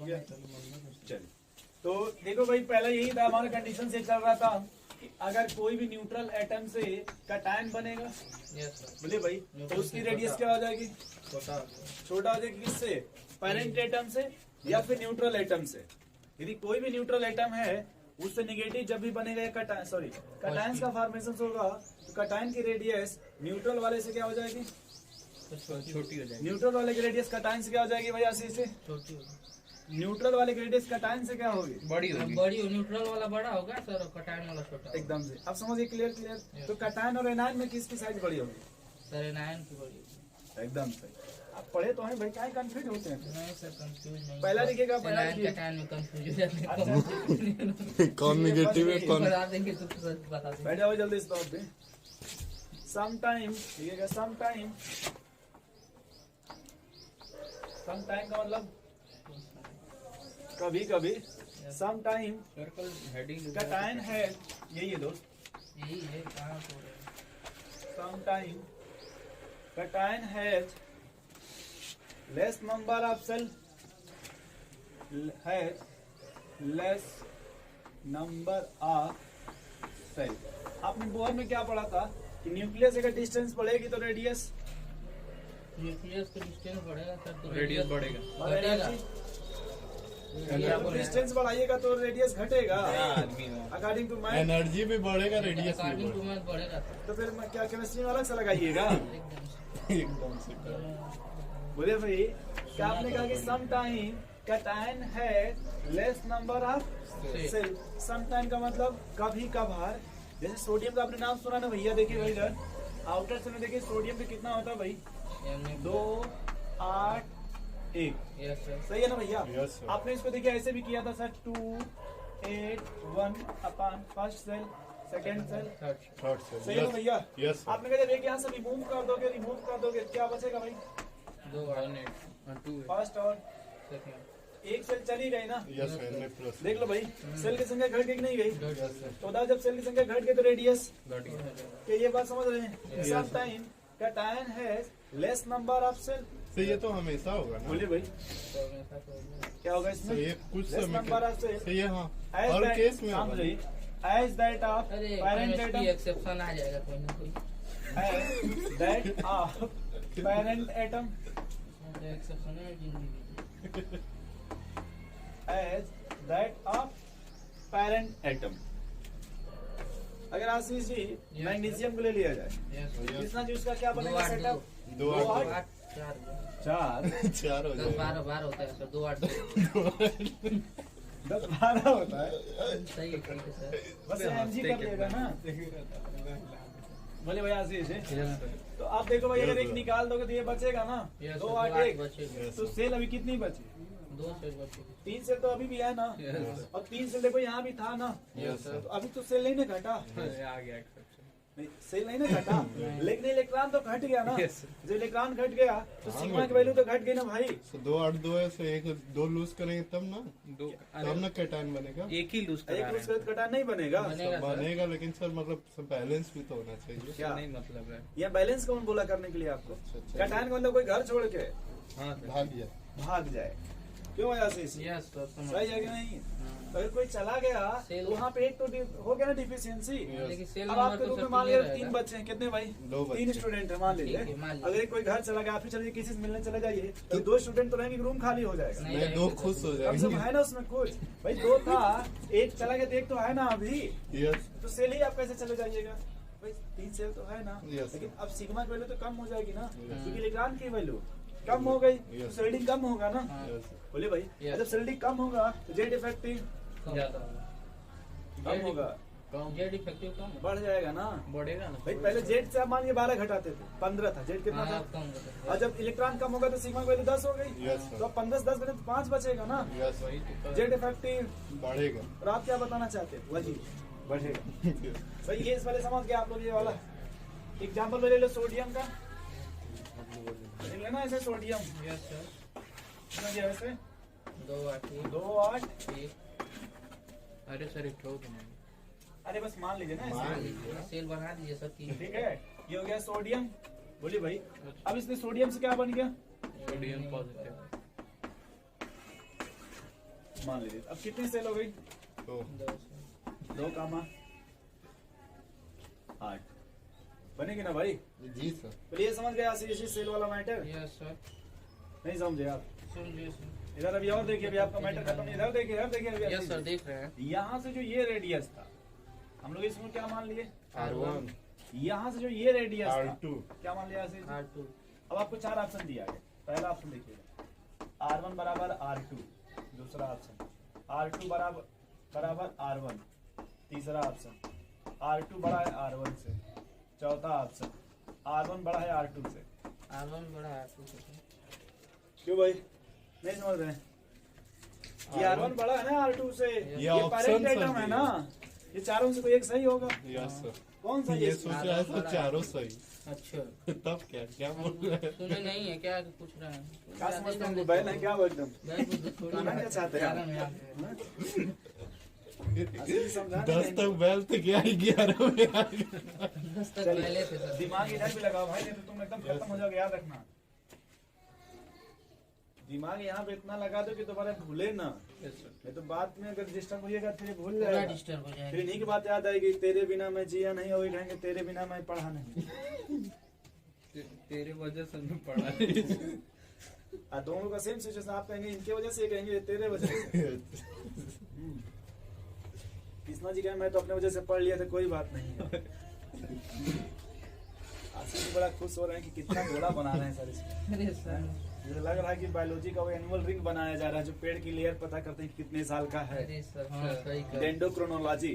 गया। चलिए तो देखो भाई, पहले यही था हमारा कंडीशन से चल रहा था कि अगर कोई भी न्यूट्रल एटम से कैटायन बनेगा, बोलिए भाई, तो उसकी रेडियस क्या हो जाएगी? छोटा हो जाएगी। किससे? पेरेंट एटम से या फिर न्यूट्रल एटम से। यदि कोई भी न्यूट्रल एटम है उससे निगेटिव जब भी बनेगा कैटायंस का फॉर्मेशन होगा, तो कैटायन की रेडियस न्यूट्रल वाले से क्या हो जाएगी? छोटी हो जाएगी। न्यूट्रल वाले की रेडियस कैटायन से क्या हो जाएगी भैया? से छोटी होगी। न्यूट्रल वाले की रेडियस कैटायन से क्या होगी? बड़ी होगी। बड़ी न्यूट्रल वाला बड़ा होगा सर, कैटायन वाला छोटा। एकदम से। अब समझिए, क्लियर। तो कैटायन और एनायन में किसकी साइज बड़ी होगी? सर एनायन की बड़ी होगी। एकदम सही। आप पढ़े तो हैं भाई, क्या कंफ्यूज होते हैं? नहीं सर, कंफ्यूज नहीं। पहला लिखिएगा, पहला कैटायन में कंफ्यूज हो जाते हैं। कौन निगेटिव है कौन? बता देंगे तो बता देंगे। बैठ जाओ जल्दी इस टॉप पे। समटाइम लिखिएगा, समटाइम। समटाइम का मतलब कभी कभी। समटाइम सर्कल हेडिंग कैटायन है, यही है दोस्त। यही है। कहाँ Sometime cation has less number of cell, has less number of cell। आपने बोर्ड में क्या पढ़ा था कि न्यूक्लियस अगर डिस्टेंस बढ़ेगी तो रेडियस, न्यूक्लियस का डिस्टेंस बढ़ेगा सर तो रेडियस बढ़ेगा। घटेगा। डिस्टेंस बढ़ाइएगा तो रेडियस घटेगा। अकॉर्डिंग टू माई एनर्जी भी बढ़ेगा, रेडियस भी अकॉर्डिंग टू बढ़ेगा। मैथ बढ़ेगा। तो फिर मैं क्या केमिस्ट्री में अलग से लगाइएगा? एकदम से बोले भाई, क्या आपने कहा कि सम टाइम कैटायन है less number of shell. Some time का मतलब कभी कभार। जैसे सोडियम का आपने नाम सुना ना भैया, देखिए भाई इधर आउटर से में देखिए सोडियम पे कितना होता है भाई? 2 8 1। Yes sir. सही है ना भैया? Yes, sir. आपने इसको देखिए ऐसे भी किया था sir, 2 8 1 upon first shell second shell. Third से। सही है ना भैया? Yes sir. आपने कहा जब एक यहाँ से रिमूव कर दोगे क्या बचेगा भाई? 2 2 फर्स्ट और सेकंड। एक सेल चली गई ना। यस सर, ने प्लस। देख लो भाई, सेल की संख्या घट गई कि नहीं गई? Yes sir. तो जब सेल की संख्या घट गई तो रेडियस, घट गया। क्या ये बात समझ रहे हैं? Some time cation has less number of shell. तो ये तो हमेशा होगा ना? बोलिए भाई, तो हमेशा तो क्या होगा तो इसमें? ये कुछ लेस समय नंबर ऑफ सेल तो ये हाँ हर केस में होगा। एज दैट ऑफ अरे पेरेंट केमिस्ट्री एटम, एक्सेप्शन आ जाएगा कोई ना कोई। As that of parent atom, exception है जिंदगी। As that of parent atom. अगर आशीष जी मैग्नीशियम को ले लिया जाए, यस कितना जी उसका क्या बनेगा सेटअप? 2 8 8 4 4 हो 10 जाएगा। 12 होता है सर। 2 8 10 12 होता है। सही है, ठीक है सर। बस एमजी कर लेगा ना। बोले भाई आशीष है। तो आप देखो भाई, अगर एक निकाल दोगे तो ये बचेगा ना। Yes 2 sir, 8 2 8 1। बचेगा। तो सेल अभी कितनी बची? 2 सेल बचे। 3 सेल तो अभी भी है ना। और 3 सेल देखो यहाँ भी था ना। Yes sir. तो अभी तो सेल नहीं ना घटा, आ गया एक्सेप्शन। नहीं सेल नहीं ना घटा, लेकिन इलेक्ट्रॉन तो घट गया ना। Yes. जो इलेक्ट्रॉन घट गया तो सिग्मा की वैल्यू तो घट गई ना भाई। तो 2 8 2 है, से एक 2 लूज करेंगे तब ना, दो तब ना कैटायन बनेगा। एक ही लूज एक करा रहे उसका हैं। घटा नहीं बनेगा। बनेगा सर। बनेगा, लेकिन सर मतलब बैलेंस भी तो होना चाहिए। क्या नहीं मतलब है। यह बैलेंस कौन बोला करने के लिए आपको? अच्छा। घटान का मतलब कोई घर छोड़ के हाँ सर। भाग गया। भाग जाए, क्यों है आशीष? यस सर, समझ सही है कि नहीं? हाँ। तो अगर कोई चला गया सेल- तो वहाँ पे एक तो हो गया ना डिफिशियंसी। लेकिन सेल अब नंबर आपके तो रूम में सर मान क्लियर लीजिए 3 रहेगा। बच्चे हैं, कितने भाई? 2 3 बच्चे। स्टूडेंट है मान ठीक लीजिए। है, मान लीजिए। अगर एक कोई घर चला गया, आप ही चलिए किसी से मिलने चले जाइए, तो 2 स्टूडेंट तो रहेंगे, रूम खाली हो जाएगा। नहीं, नहीं, 2 खुश हो कम से जाएंगे। कम है ना उसमें कुछ। भाई 2 था, एक चला गया तो एक तो है ना अभी। यस तो सेल ही आप कैसे चले जाइएगा भाई? 3 सेल तो है ना। Yes. लेकिन अब सिग्मा की वैल्यू तो कम हो जाएगी ना, क्योंकि इलेक्ट्रॉन की वैल्यू कम हो गई तो Yes. सेल्डिंग कम होगा ना। हाँ। यस बोले भाई, Yes. जब सेल्डिंग कम होगा तो जेड इफेक्टिव ज्यादा कम होगा, कम जेड इफेक्टिव कम है। बढ़ जाएगा ना। बढ़ेगा ना। भाई पहले जेड से आप मान लीजिए 12 घटाते थे, 15 था, जेड कितना हाँ, था? कम होता है। और जब इलेक्ट्रॉन कम होगा तो सिग्मा की वैल्यू 10 हो गई। यस तो सर। अब 15 से 10 बने तो 5 बचेगा ना। यस वही तो जेड इफेक्टिव। बढ़ेगा। और आप क्या बताना चाहते हैं? वही बढ़ेगा। सही, ये इस वाले समझ गए आप लोग? ये वाला एग्जाम्पल में ले लो सोडियम का, ले लेना ऐसे सोडियम। Yes sir. समझिए ऐसे 2 8 2 8। 1। अरे सर एक ठोक नहीं। अरे बस मान लीजिए ना मान ऐसे। लीजिए। सेल बना दीजिए सर। ठीक है, ये हो गया सोडियम। बोलिए भाई, अब इसमें सोडियम से क्या बन गया? Sodium positive. मान लीजिए अब कितनी सेल हो गई? तो 2 कामा 8 बनेगी ना भाई? जी सर। तो ये समझ गया आशीष सेल वाला मैटर? Yes sir. नहीं समझे आप? समझिए सर। इधर अभी और देखिए, अभी आपका मैटर खत्म नहीं, इधर देखिए अभी यस सर, देख रहे हैं। यहाँ से जो ये रेडियस था हम लोग इसमें क्या मान लिए? R1 यहाँ से जो ये रेडियस था R2 क्या मान लिया आशीष? R2। अब आपको 4 ऑप्शन दिया गया। पहला ऑप्शन देखिएगा R1 बराबर R2, दूसरा ऑप्शन R2 बराबर R1, तीसरा ऑप्शन R2 बड़ा है R1 से, चौथा ऑप्शन R1 बड़ा है R2 से। R1 बड़ा R2 से। क्यों भाई नहीं समझ रहे हैं? ये R1 बड़ा है ना R2 से, ये option पेरेंट सही आइटम है है। ना, ये चारों से कोई एक सही होगा। Yes sir. कौन सा? ये सोचा है तो चारों सही। अच्छा, तब क्या बोल रहे हैं? सुने नहीं है क्या कि पूछ रहे हैं? क्या समझते हैं बैल है क्या वो एकदम? बैल बुद्धि थोड़ी खाना क्या चाहते हैं आप? ग्यारह में आ गए। असली समझा 10 तक बैल तक क्या 11 में आ गया। 10 तक पहले थे सर। दिमाग इधर भी लगाओ भाई, नहीं तो तुम एकदम खत्म हो जाओगे, याद रखना। दिमाग यहाँ पे इतना लगा दो कि तुम्हारे भूले ना, नहीं तो बाद में अगर डिस्टर्ब होइएगा फिर भूल पूरा जाएगा। डिस्टर्ब हो फिर जाएगा। इन्हीं की बात याद आएगी, तेरे बिना मैं जिया नहीं, और कहेंगे तेरे बिना मैं पढ़ा नहीं। तेरे वजह से मैं पढ़ा नहीं। दोनों का सेम सिचुएशन, आप कहेंगे इनके वजह से, कहेंगे तेरे वजह से। कृष्णा जी कहें मैं तो अपने वजह से पढ़ लिया था, कोई बात नहीं है। आशीष जी बड़ा खुश हो रहे हैं कि कितना घोड़ा बना रहे हैं सर इसमें। अरे सर, मुझे लग रहा है कि बायोलॉजी का वो एनुअल रिंग बनाया जा रहा है, जो पेड़ की लेयर पता करते हैं कितने साल का है। अरे सर, हाँ सही कर। डेंडोक्रोनोलॉजी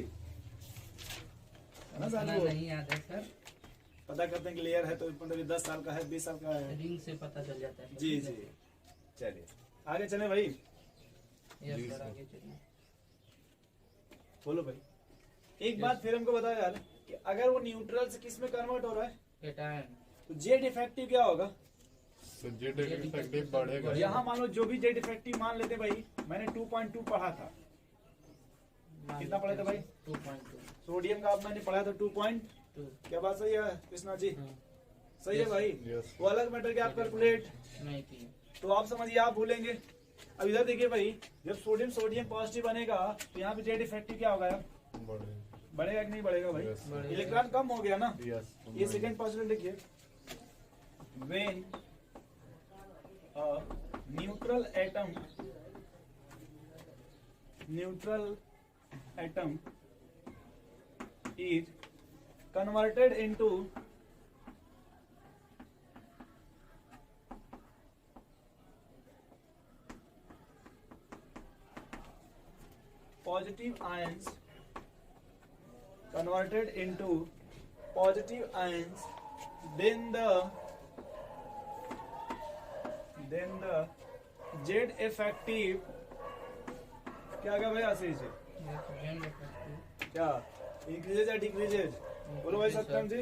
है ना सर, उतना वो नहीं याद है सर। पता करते हैं कि लेयर है तो मतलब 10 साल का है, 20 साल का है। रिंग से पता चल जाता है। जी जी, चलिए आगे चले भाई। यस सर, आगे चलिए। बोलो भाई। एक बात फिर हमको बताओ यार कि अगर वो न्यूट्रल से किस में कन्वर्ट हो रहा है केटायन। तो जेड इफेक्टिव क्या होगा? तो जेड इफेक्टिव बढ़ेगा। यहाँ मान लो जो भी जेड इफेक्टिव मान लेते भाई, मैंने 2.2 पढ़ा था। कितना पढ़े थे भाई? 2.2। सोडियम का अब मैंने पढ़ा था 2.2। क्या बात सही है कृष्णा जी? सही है भाई। यस। वो अलग मैटर के आप कैलकुलेट, नहीं किए। तो आप समझिए आप भूलेंगे। अब इधर देखिए भाई, जब सोडियम पॉजिटिव बनेगा तो यहाँ पे जेड इफेक्टिव क्या होगा यार? बढ़ेगा कि नहीं बढ़ेगा भाई? Yes. इलेक्ट्रॉन कम हो गया ना। यस। ये सेकंड पॉजिटिव लिखिए। When neutral atom is converted into positive ions, then the Z effective क्या क्या भाई आशीष जी? क्या इंक्रीजेज या डिक्रीजेज? बोलो भाई सत्यम जी।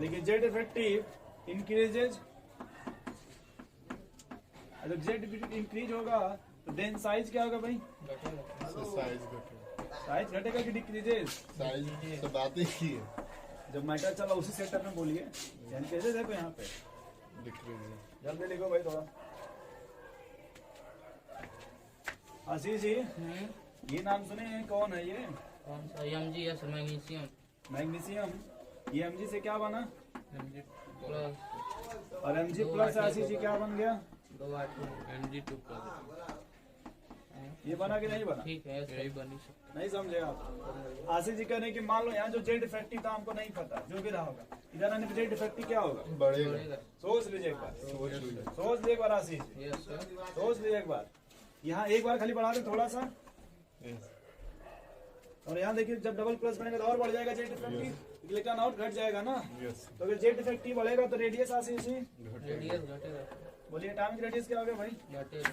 लेकिन जेड इफेक्टिव इंक्रीजेज, जब जेड इंक्रीज होगा तो देन साइज क्या होगा भाई? साइज घटेगा कि डिक्रीजेज? साइज तो बात ही की है। जब मैटर चला उसी सेक्टर में बोलिए, इंक्रीजेज है तो यहाँ पे जल्दी लिखो भाई थोड़ा। आशीष जी ये नाम सुने हैं, कौन है ये? कौन सा? MgS magnesium. मैग्नीशियम। ये Mg से क्या बना? प्लस। और Mg प्लस आशीष जी क्या बन गया? 2R2। Mg2+। ये बना कि नहीं बना? ठीक है, यही बनी सकता। नहीं समझे आप? आशीष जी कहने की मान लो यहाँ जो जेड इफेक्टिव था हमको नहीं पता, जो भी रहा होगा, इधर आने पे जेड इफेक्टिव क्या होगा? बढ़ेगा। सोच लीजिए एक बार, सोच लीजिए एक बार आशीष जी, यस सर। सोच लीजिए एक बार। यहाँ एक बार खाली बढ़ा दे थोड़ा सा, और यहाँ देखिए जब डबल प्लस बनेगा तो और बढ़ जाएगा जेड इफेक्टिव, इलेक्ट्रॉन आउट घट जाएगा ना। तो अगर जेड इफेक्टिव बढ़ेगा तो रेडियस आशीष जी रेडियस घटेगा। बोलिए एटॉमिक रेडियस क्या होगा भाई? घटेगा।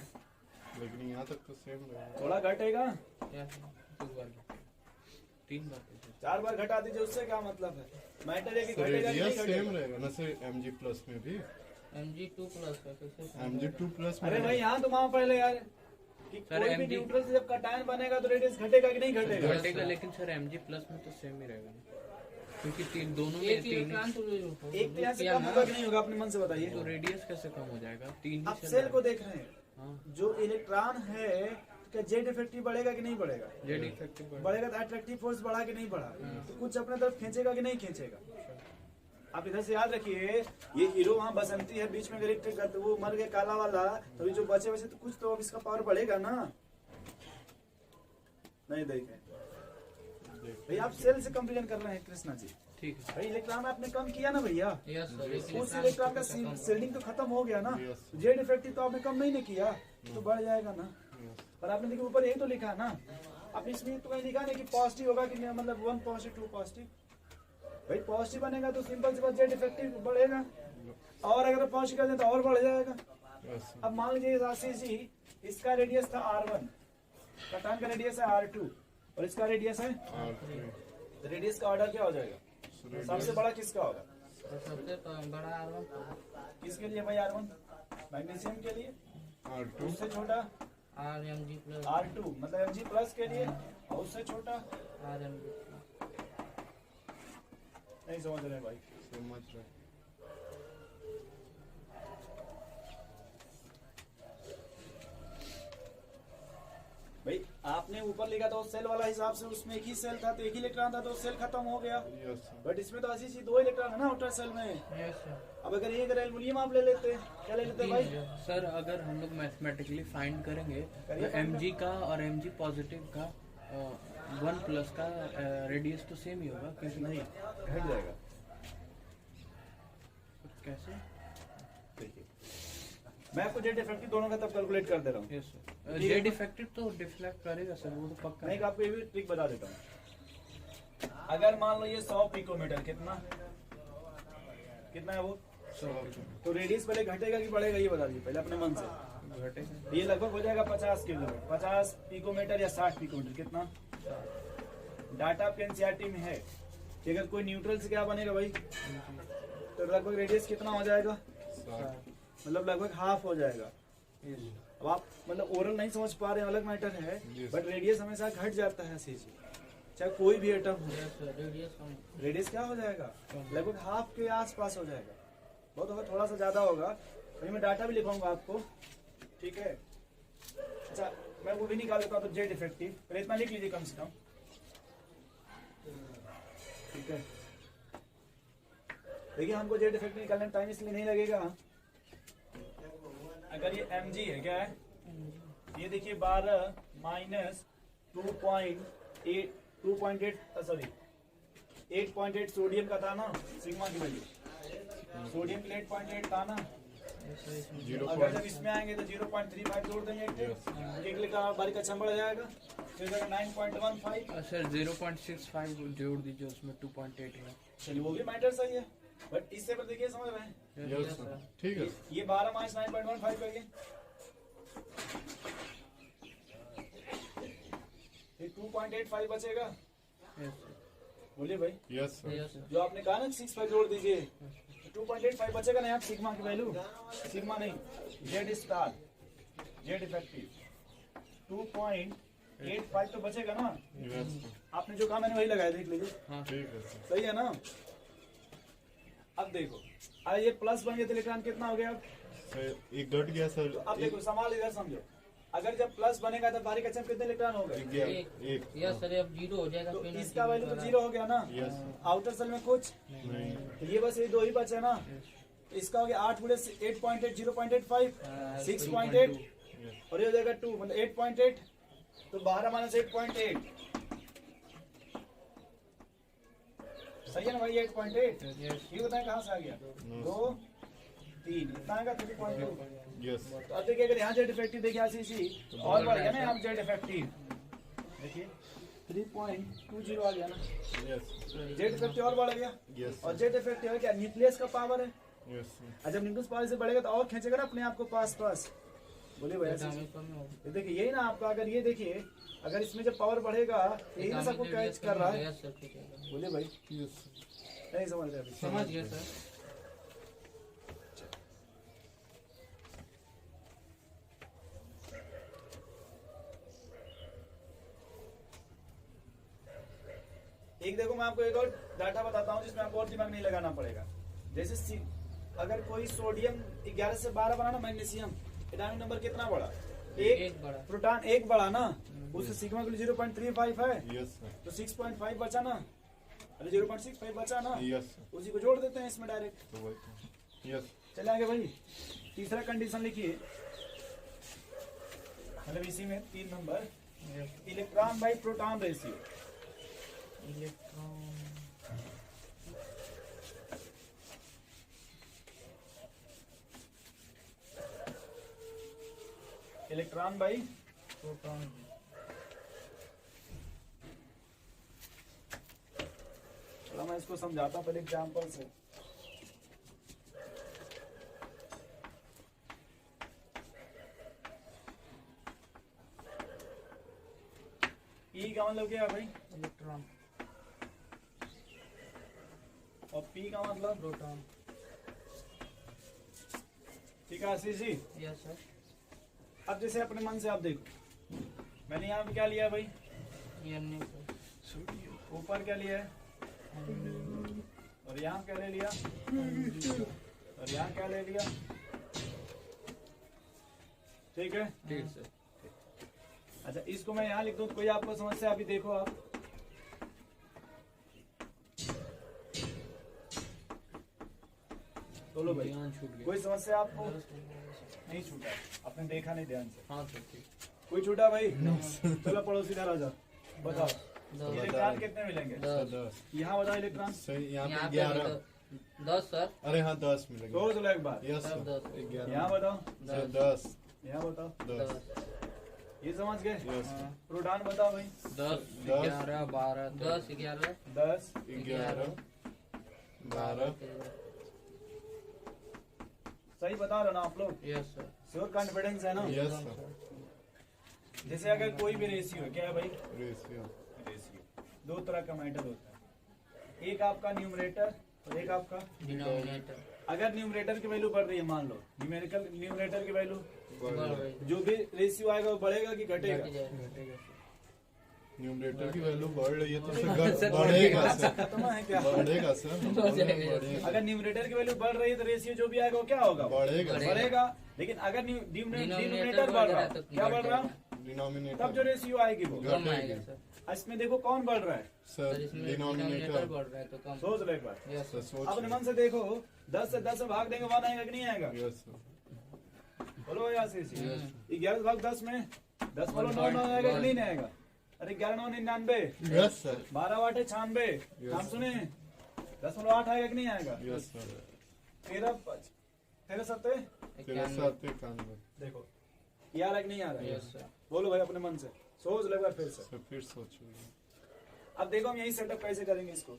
लेकिन यहाँ तक तो सेम रहेगा। थोड़ा घटेगा, क्या? 2 बार 3 बार 4 बार घटा दीजिए, उससे क्या मतलब है? मैटर है कि घटेगा कि रेडियस नहीं सेम घटेगा? रहेगा ना सर Mg प्लस में भी। Mg2+ है, कैसे? Mg2 प्लस में अरे भाई यहाँ तो वहाँ पहले यार कि सर, कोई भी MG न्यूट्रल से जब कटायन बनेगा तो रेडियस घटेगा कि नहीं घटेगा? घटेगा, लेकिन सर Mg+ में तो सेम ही रहेगा ना, क्योंकि दोनों में एक 3 इलेक्ट्रॉन तो एक तो यहाँ से कम होगा कि नहीं होगा, अपने मन से बताइए। तो रेडियस कैसे कम हो जाएगा? 3 आप सेल को देख रहे हैं, हाँ जो इलेक्ट्रॉन है क्या जेड इफेक्टिव बढ़ेगा कि नहीं बढ़ेगा? जेड इफेक्टिव बढ़ेगा तो अट्रैक्टिव फोर्स बढ़ा कि नहीं बढ़ा? तो कुछ अपने तरफ खींचेगा कि नहीं खींचेगा? आप इधर से याद रखिए, ये हीरो वहाँ बसंती है, बीच में इलेक्ट्रिक वो मर गया काला वाला, तो जो बचे बचे तो कुछ तो अब इसका पावर बढ़ेगा ना? नहीं देखे भैया, आप सेल से कंप्लेन कर रहे हैं कृष्णा जी। ठीक है। भाई इलेक्ट्रॉन आपने कम किया ना भैया, यस सर, उस इलेक्ट्रॉन का शेडिंग तो खत्म हो गया ना। Yes. जेड इफेक्टिव तो आपने कम नहीं ना किया, तो बढ़ जाएगा ना। पर आपने देखिए ऊपर यही तो लिखा है ना, आपने इसमें तो कहीं लिखा नहीं कि पॉजिटिव होगा कि नहीं, मतलब 1 पॉजिटिव 2 पॉजिटिव। भाई पॉजिटिव बनेगा तो सिंपल सी बात जेड इफेक्टिव बढ़ेगा, और अगर पॉजिटिव कर दें तो और बढ़ जाएगा। Yes. अब मान लीजिए आशीष जी, इसका रेडियस था R1, कटान का रेडियस है R2 और इसका रेडियस है, R3. तो रेडियस का ऑर्डर क्या हो जाएगा? सबसे बड़ा किसका होगा? तो सबसे बड़ा R1 किसके लिए भाई? R1 मैग्नीशियम के लिए। R2. उससे छोटा RMG प्लस R2 मतलब Mg प्लस के लिए, और उससे छोटा RMG नहीं समझ रहे भाई। समझ रहे. भाई आपने ऊपर लिखा था सेल वाला हिसाब से, उसमें एक ही सेल था तो एक ही इलेक्ट्रॉन था तो सेल खत्म हो गया। Yes. sir. बट इसमें तो ऐसी 2 इलेक्ट्रॉन है ना आउटर सेल में। Yes sir. अब अगर एक एल्युमिनियम आप ले लेते, क्या ले लेते भाई? सर अगर हम लोग मैथमेटिकली फाइंड करेंगे करिए तो Mg का और Mg पॉजिटिव का 1 प्लस का रेडियस तो सेम ही होगा, क्योंकि नहीं, घट जाएगा। कैसे? देखिए मैं आपको जेड इफेक्टिव दोनों का तब कैलकुलेट कर दे रहा हूँ। यस सर, जेड इफेक्टिव तो डिफ्लेक्ट करेगा सर, वो तो पक्का नहीं, है। आपको ये भी ट्रिक बता देता हूँ। अगर मान लो ये 100 पिकोमीटर, कितना है वो? 100 तो रेडियस पहले घटेगा कि बढ़ेगा ये बता दीजिए पहले अपने मन से। घटेगा। ये लगभग हो जाएगा 50 किलोमीटर, 50 पिकोमीटर या 60 पिकोमीटर, कितना? डाटा आपके एनसीईआरटी में है कि अगर कोई न्यूट्रल से क्या बनेगा भाई, तो लगभग रेडियस कितना हो जाएगा? 60. मतलब लगभग हाफ हो जाएगा। Yes. अब आप मतलब ओरल नहीं समझ पा रहे हैं, अलग मैटर है, Yes. बट रेडियस हमेशा घट जाता है सीजी, चाहे कोई भी एटम हो। यस सर, रेडियस कम। रेडियस क्या हो जाएगा? लगभग हाफ के आसपास हो जाएगा, बहुत होगा थोड़ा सा ज्यादा होगा। वही मैं डाटा भी लिखवाऊंगा आपको, ठीक है? अच्छा मैं वो भी निकाल देता हूँ, तो जेड इफेक्टिव पहले इतना लिख लीजिए कम से कम, ठीक है? देखिए हमको जेड इफेक्टिव निकालने में टाइम इसलिए नहीं लगेगा, अगर ये mg है, क्या है ये देखिए 12 माइनस 8.8 सोडियम का था ना, सिग्मा की वैल्यू सोडियम के लिए 8.8 था ना। अगर जब इसमें आएंगे तो 0.35 जोड़ देंगे, एक लिखा बारी का बढ़ जाएगा, फिर 9.15। सर 0.65 जोड़ दीजिए उसमें 2.8 है। चलिए वो भी मैटर सही है, बट इससे पर देखिए समझ रहे हैं, Yes, sir. ठीक है. ये 12 माइनस 9.15 करके ये 2.85 बचेगा। Yes, sir. बोलिए भाई, Yes, sir. Yes sir. जो आपने कहा ना 65 जोड़ दीजिए, 2.85 बचेगा ना। आप सिग्मा की वैल्यू, सिग्मा नहीं, जेड स्टार, जेड इफेक्टिव 2.85 तो बचेगा ना। Yes, sir. आपने जो कहा मैंने वही लगाया, देख लीजिए, ठीक है सर. सही है ना? अब देखो, अरे ये प्लस बन गया तो इलेक्ट्रॉन कितना हो गया? सर एक घट गया सर. अब देखो सवाल इधर समझो, अगर जब प्लस बनेगा तो बाहरी कक्षा में कितने इलेक्ट्रॉन हो गए? एक. यस सर, अब 0 हो जाएगा। तो पेनल्टी इसका वैल्यू तो 0 हो गया ना। Yes. आउटर सेल में कुछ नहीं. तो ये बस ये 2 ही बचे ना। इसका हो गया 8 गुणे 8.8 0.85 6.8 Yes. और ये हो जाएगा 2 मतलब 8.8, तो 12 माइनस 8.8 सही है ना भाई? 8.8 ये बताएं कहाँ से आ गया? 2 3 इतना आएगा 3.2। Yes. तो अब देखिए अगर यहाँ जेड इफेक्टिव देखिए आशीषी और बढ़ गया ना, यहाँ जेड इफेक्टिव देखिए 3.20 आ गया ना, Yes. जेड इफेक्टिव और बढ़ गया। Yes. और जेड इफेक्टिव है क्या? न्यूक्लियस का पावर है, Yes. sir. और जब न्यूक्लियस पावर से बढ़ेगा तो और खींचेगा ना अपने आप को पास पास। बोलिए भैया आशीष। ये देखिए यही ना आपका, अगर ये देखिए अगर इसमें जब पावर बढ़ेगा यही ना सबको कैच कर रहा है। यस सर, ठीक है। बोलिए भाई, Yes. नहीं समझ रहे अभी? समझ गया सर। एक देखो मैं आपको एक और डाटा बताता हूँ जिसमें आपको और दिमाग नहीं लगाना पड़ेगा। जैसे अगर कोई सोडियम 11 से 12 बनाना मैग्नीशियम एटॉमिक नंबर कितना बड़ा? एक बड़ा। प्रोटॉन एक बड़ा ना, उससे सिग्मा के लिए 0.35 है, यस सर, तो 6.5 बचा ना, अरे 0.65 बचा ना, यस सर, उसी को जोड़ देते हैं इसमें डायरेक्ट। तो वही तो, यस चले आगे भाई, तीसरा कंडीशन लिखिए, मतलब इसी में 3 number, electron by proton ratio. Electron electron by proton थोड़ा मैं इसको समझाता हूँ पहले एग्जाम्पल से। ई का मतलब क्या है भाई? इलेक्ट्रॉन और पी का मतलब? प्रोटॉन। ठीक है आशीष जी। Yes sir. अब जैसे अपने मन से आप देखो, मैंने यहाँ पे क्या लिया भाई? Na sir. ऊपर क्या लिया है? और यहाँ क्या ले लिया? और यहाँ क्या ले लिया? ठीक है। ठीक सर। अच्छा इसको मैं यहाँ लिख दूँ, कोई आपको समस्या? अभी देखो आप, बोलो भाई, ध्यान छूट गया। कोई समस्या आपको? नहीं छूटा, आपने देखा नहीं ध्यान से। हाँ सर ठीक। कोई छूटा भाई? चलो पड़ोसी इधर आ जाओ, बताओ दस। इलेक्ट्रॉन कितने मिलेंगे? सर, 10। 10 यहाँ बताओ इलेक्ट्रॉन। सही, यहाँ यहाँ पे पे 11, 10 सर। अरे हाँ 10 मिलेंगे, सोच लो एक बार, यस सब सर, 10। 11, यहाँ बताओ, सर 10, यहाँ बताओ, 10, ये समझ गए? यस सर, प्रोटॉन बताओ भाई। 10, 10, 11, 12, 10 11 10 11, 12, सही बता रहे हो ना आप लोग? Yes sir. श्योर कॉन्फिडेंस है ना? यस सर, जैसे अगर कोई भी रेशियो है, क्या है भाई? रेशियो, रेशियो दो तरह का मैटर होता है, एक आपका न्यूमरेटर और एक आपका, डिनोमिनेटर अगर न्यूमरेटर की वैल्यू बढ़ रही है, मान लो न्यूमेरिकल न्यूमरेटर की वैल्यू, बढ़ रही है। जो भी रेशियो आएगा वो बढ़ेगा कि घट घटेगा? जाएगा। न्यूमरेटर की वैल्यू बढ़ रही है तो सर बढ़ेगा सर, खत्म है क्या? बढ़ेगा सर, बढ़ेगा, अगर न्यूमरेटर की वैल्यू बढ़ रही है तो रेशियो जो भी आएगा वो क्या होगा? बढ़ेगा, बढ़ेगा। लेकिन अगर डिनोमिनेटर बढ़ रहा है, क्या बढ़ रहा है? तब जो डिनोमिनेटर रेशियो आएगी वो। कम आएगा सर। इसमें देखो कौन बढ़ रहा है? सर, सर इसमें डिनोमिनेटर डिनोमिनेटर, बढ़ रहा है तो कम। सोच लो एक बार, यस सर सर। सोच, अपने मन से देखो, 10 से 10 में भाग देंगे 1 आएगा कि नहीं आएगा? यस सर, बोलो यार से 11 भाग 10 में 10 बोलो 9 आएगा कि नहीं आएगा? अरे 11 9 99, यस सर, 12 8 96, नाम सुने? 10.8 आएगा कि नहीं आएगा? यस सर, 13 7 तेरह 7 91, देखो ये आ रहा है कि नहीं आ रहा है? Yes sir. बोलो भाई अपने मन से, सोच लो एक बार फिर से। सर फिर सोचिए, अब देखो हम यही सेटअप कैसे करेंगे इसको,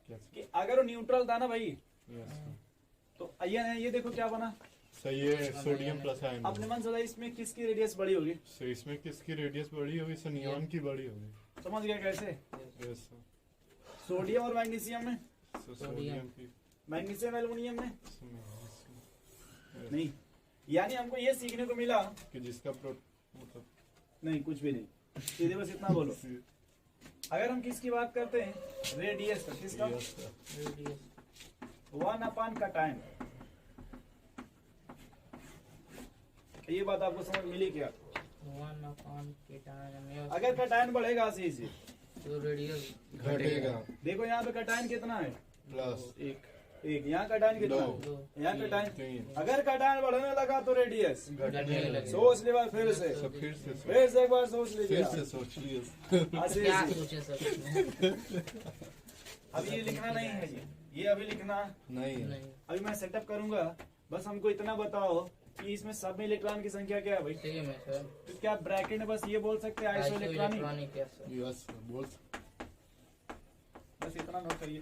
क्या कि अगर वो न्यूट्रल था ना भाई, यस सर, तो ये देखो क्या बना। सर ये सोडियम प्लस आयन, अपने मन से बताइए इसमें किसकी रेडियस बड़ी होगी? सर इसमें किसकी रेडियस बड़ी होगी? सर नियॉन की बड़ी होगी, समझ गया कैसे? यस सर, सोडियम और मैग्नीशियम में, सर सोडियम की, मैग्नीशियम एल्युमिनियम में सर मैग्नीशियम, नहीं। यानी हमको ये सीखने को मिला, कि जिसका मतलब नहीं कुछ भी नहीं, सीधे बस इतना बोलो। अगर हम किसकी बात करते हैं, रेडियस का, किसका? यस सर, रेडियस 1 का टाइम। ये बात आपको समझ मिली क्या? 1 upon ktation। अगर कटायन बढ़ेगा आशीष जी, तो रेडियस घटेगा, देखो यहाँ पे कटायन कितना है? प्लस एक। यहाँ कटायन कितना है? 2 यहाँ कटायन। 3, अगर कटायन बढ़ने लगा तो रेडियस घटने लगे। सोच ले बार फिर से, सर फिर से फिर से एक बार सोच लीजिए फिर से सोचिए, आशीष क्या जी। सोचे सर? अब ये लिखना नहीं है ये अभी लिखना नहीं है, नहीं अभी मैं सेटअप करूंगा। बस हमको इतना बताओ कि इसमें सब में इलेक्ट्रॉन की संख्या क्या है भाई? सेम है सर। तो क्या ब्रैकेट में बस ये बोल सकते हैं iso electronic? Electronic yes sir. Yes sir, बोल बस इतना नोट करिए,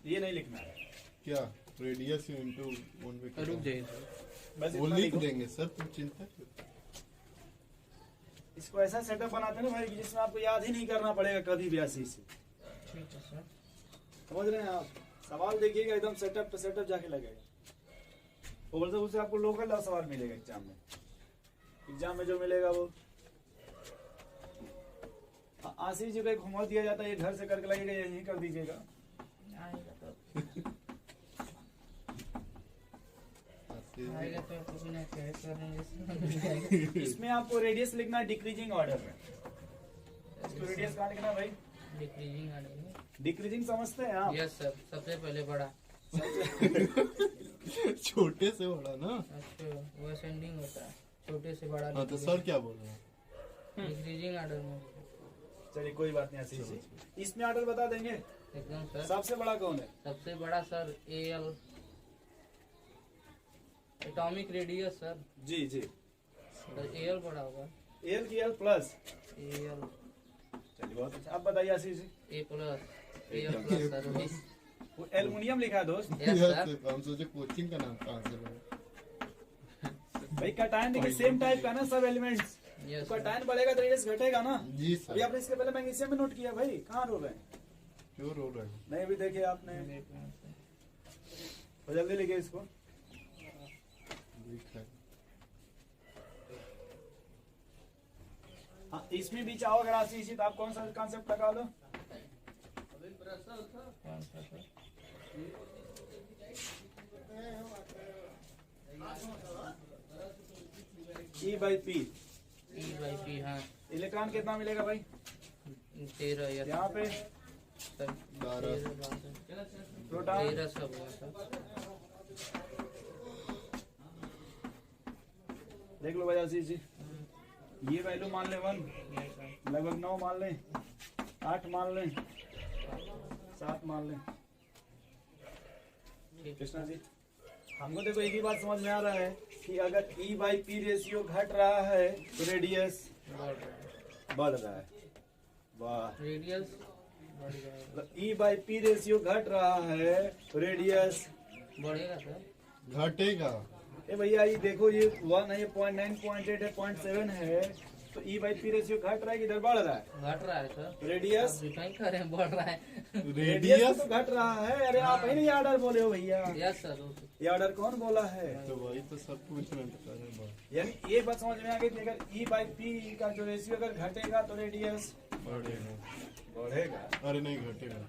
ये नहीं लिखना है, क्या रेडियस इनटू 1 रुक जाइए सर। बस वो इतना लिख लिखो। देंगे सर, तुम चिंता क्यों? इसको ऐसा सेटअप बनाते हैं ना भाई कि जिसमें आपको याद ही नहीं करना पड़ेगा कभी भी आशीष से। ठीक है सर। समझ रहे हैं आप? सवाल देखिएगा एकदम सेटअप पे सेटअप जाके लगेगा, और से उससे आपको लोकल सवाल मिलेगा एग्जाम में। एग्जाम में जो मिलेगा वो आशीष जी को एक होमवर्क दिया जाता है, ये घर से करके लगेगा, यही कर दीजिएगा। आएगा तो आएगा तो कुछ नहीं क्या करेंगे। इसमें आपको रेडियस लिखना है डिक्रीजिंग ऑर्डर में। इसको रेडियस कहाँ लिखना है भाई? डिक्रीजिंग आने में। डिक्रीजिंग समझते हैं आप? यस सर, सबसे पहले बड़ा। छोटे से बड़ा ना। अच्छा, वो असेंडिंग होता है, छोटे से बड़ा। हाँ तो सर क्या बोल रहे हैं? डिक्रीजिंग ऑर्डर में। चलिए कोई बात नहीं, ऐसी चीज। इसमें ऑर्डर बता देंगे। एकदम सर। सबसे बड़ा कौन है? सबसे बड़ा sir L, atomic radius sir. जी जी, सर एल बड़ा होगा। एल की एल प्लस। एल चलिए बहुत अच्छा। अब बताइए आशीष जी। ए प्लस, एल प्लस सर वही। वो एल्युमिनियम लिखा है दोस्त। Yes sir. हम सोचे कोचिंग का नाम कहाँ से लगा। भाई कटायन देखिए सेम टाइप का ना सब एलिमेंट्स। यस तो कटायन बढ़ेगा तो रेडियस घटेगा ना। जी अभी सर। आपने इसके पहले मैग्नीशियम में नोट किया भाई, कहाँ रो रहे हैं? क्यों रो रहे हैं? नहीं अभी देखिए आपने, तो जल्दी लिखिए इसको। देख रहे हैं। हाँ, इसमें भी चाहो अगर आशीष जी तो आप कौन सा कॉन्सेप्ट लगा लो? कौन सा सर? E/P। E/P हाँ। इलेक्ट्रॉन कितना मिलेगा भाई? 13 या यहाँ पे सर 12। 13 प्रोटॉन 13 सब हुआ सर। देख लो भाई आशीष जी, ये वैल्यू मान ले 1, लगभग 9 मान लें, 8 मान लें, 7 मान लें। कृष्णा जी, हमको देखो एक ही बात समझ में आ रहा है कि अगर E/P रेशियो घट रहा है तो रेडियस बढ़ रहा है। वाह, रेडियस बढ़ जाएगा। E/P रेशियो घट रहा है तो रेडियस बढ़ेगा सर। घटेगा। ए भैया ये देखो, ये 1 है, 0.9, 0.8 है, 0.7 है, तो E/P रेशियो घट रहा है कि इधर बढ़ रहा है? घट रहा है सर। रेडियस आप डिफाइन कर रहे हैं बढ़ रहा है। रेडियस तो घट रहा है। अरे आप ही नहीं ऑर्डर बोले हो भैया, यस सर। ये ऑर्डर कौन बोला है? तो वही तो सब कुछ में बता रहे हैं। यानी एक बात समझ में आ गई कि अगर E/P का जो रेशियो अगर घटेगा तो रेडियस बढ़ेगा। बढ़ेगा। अरे नहीं घटेगा।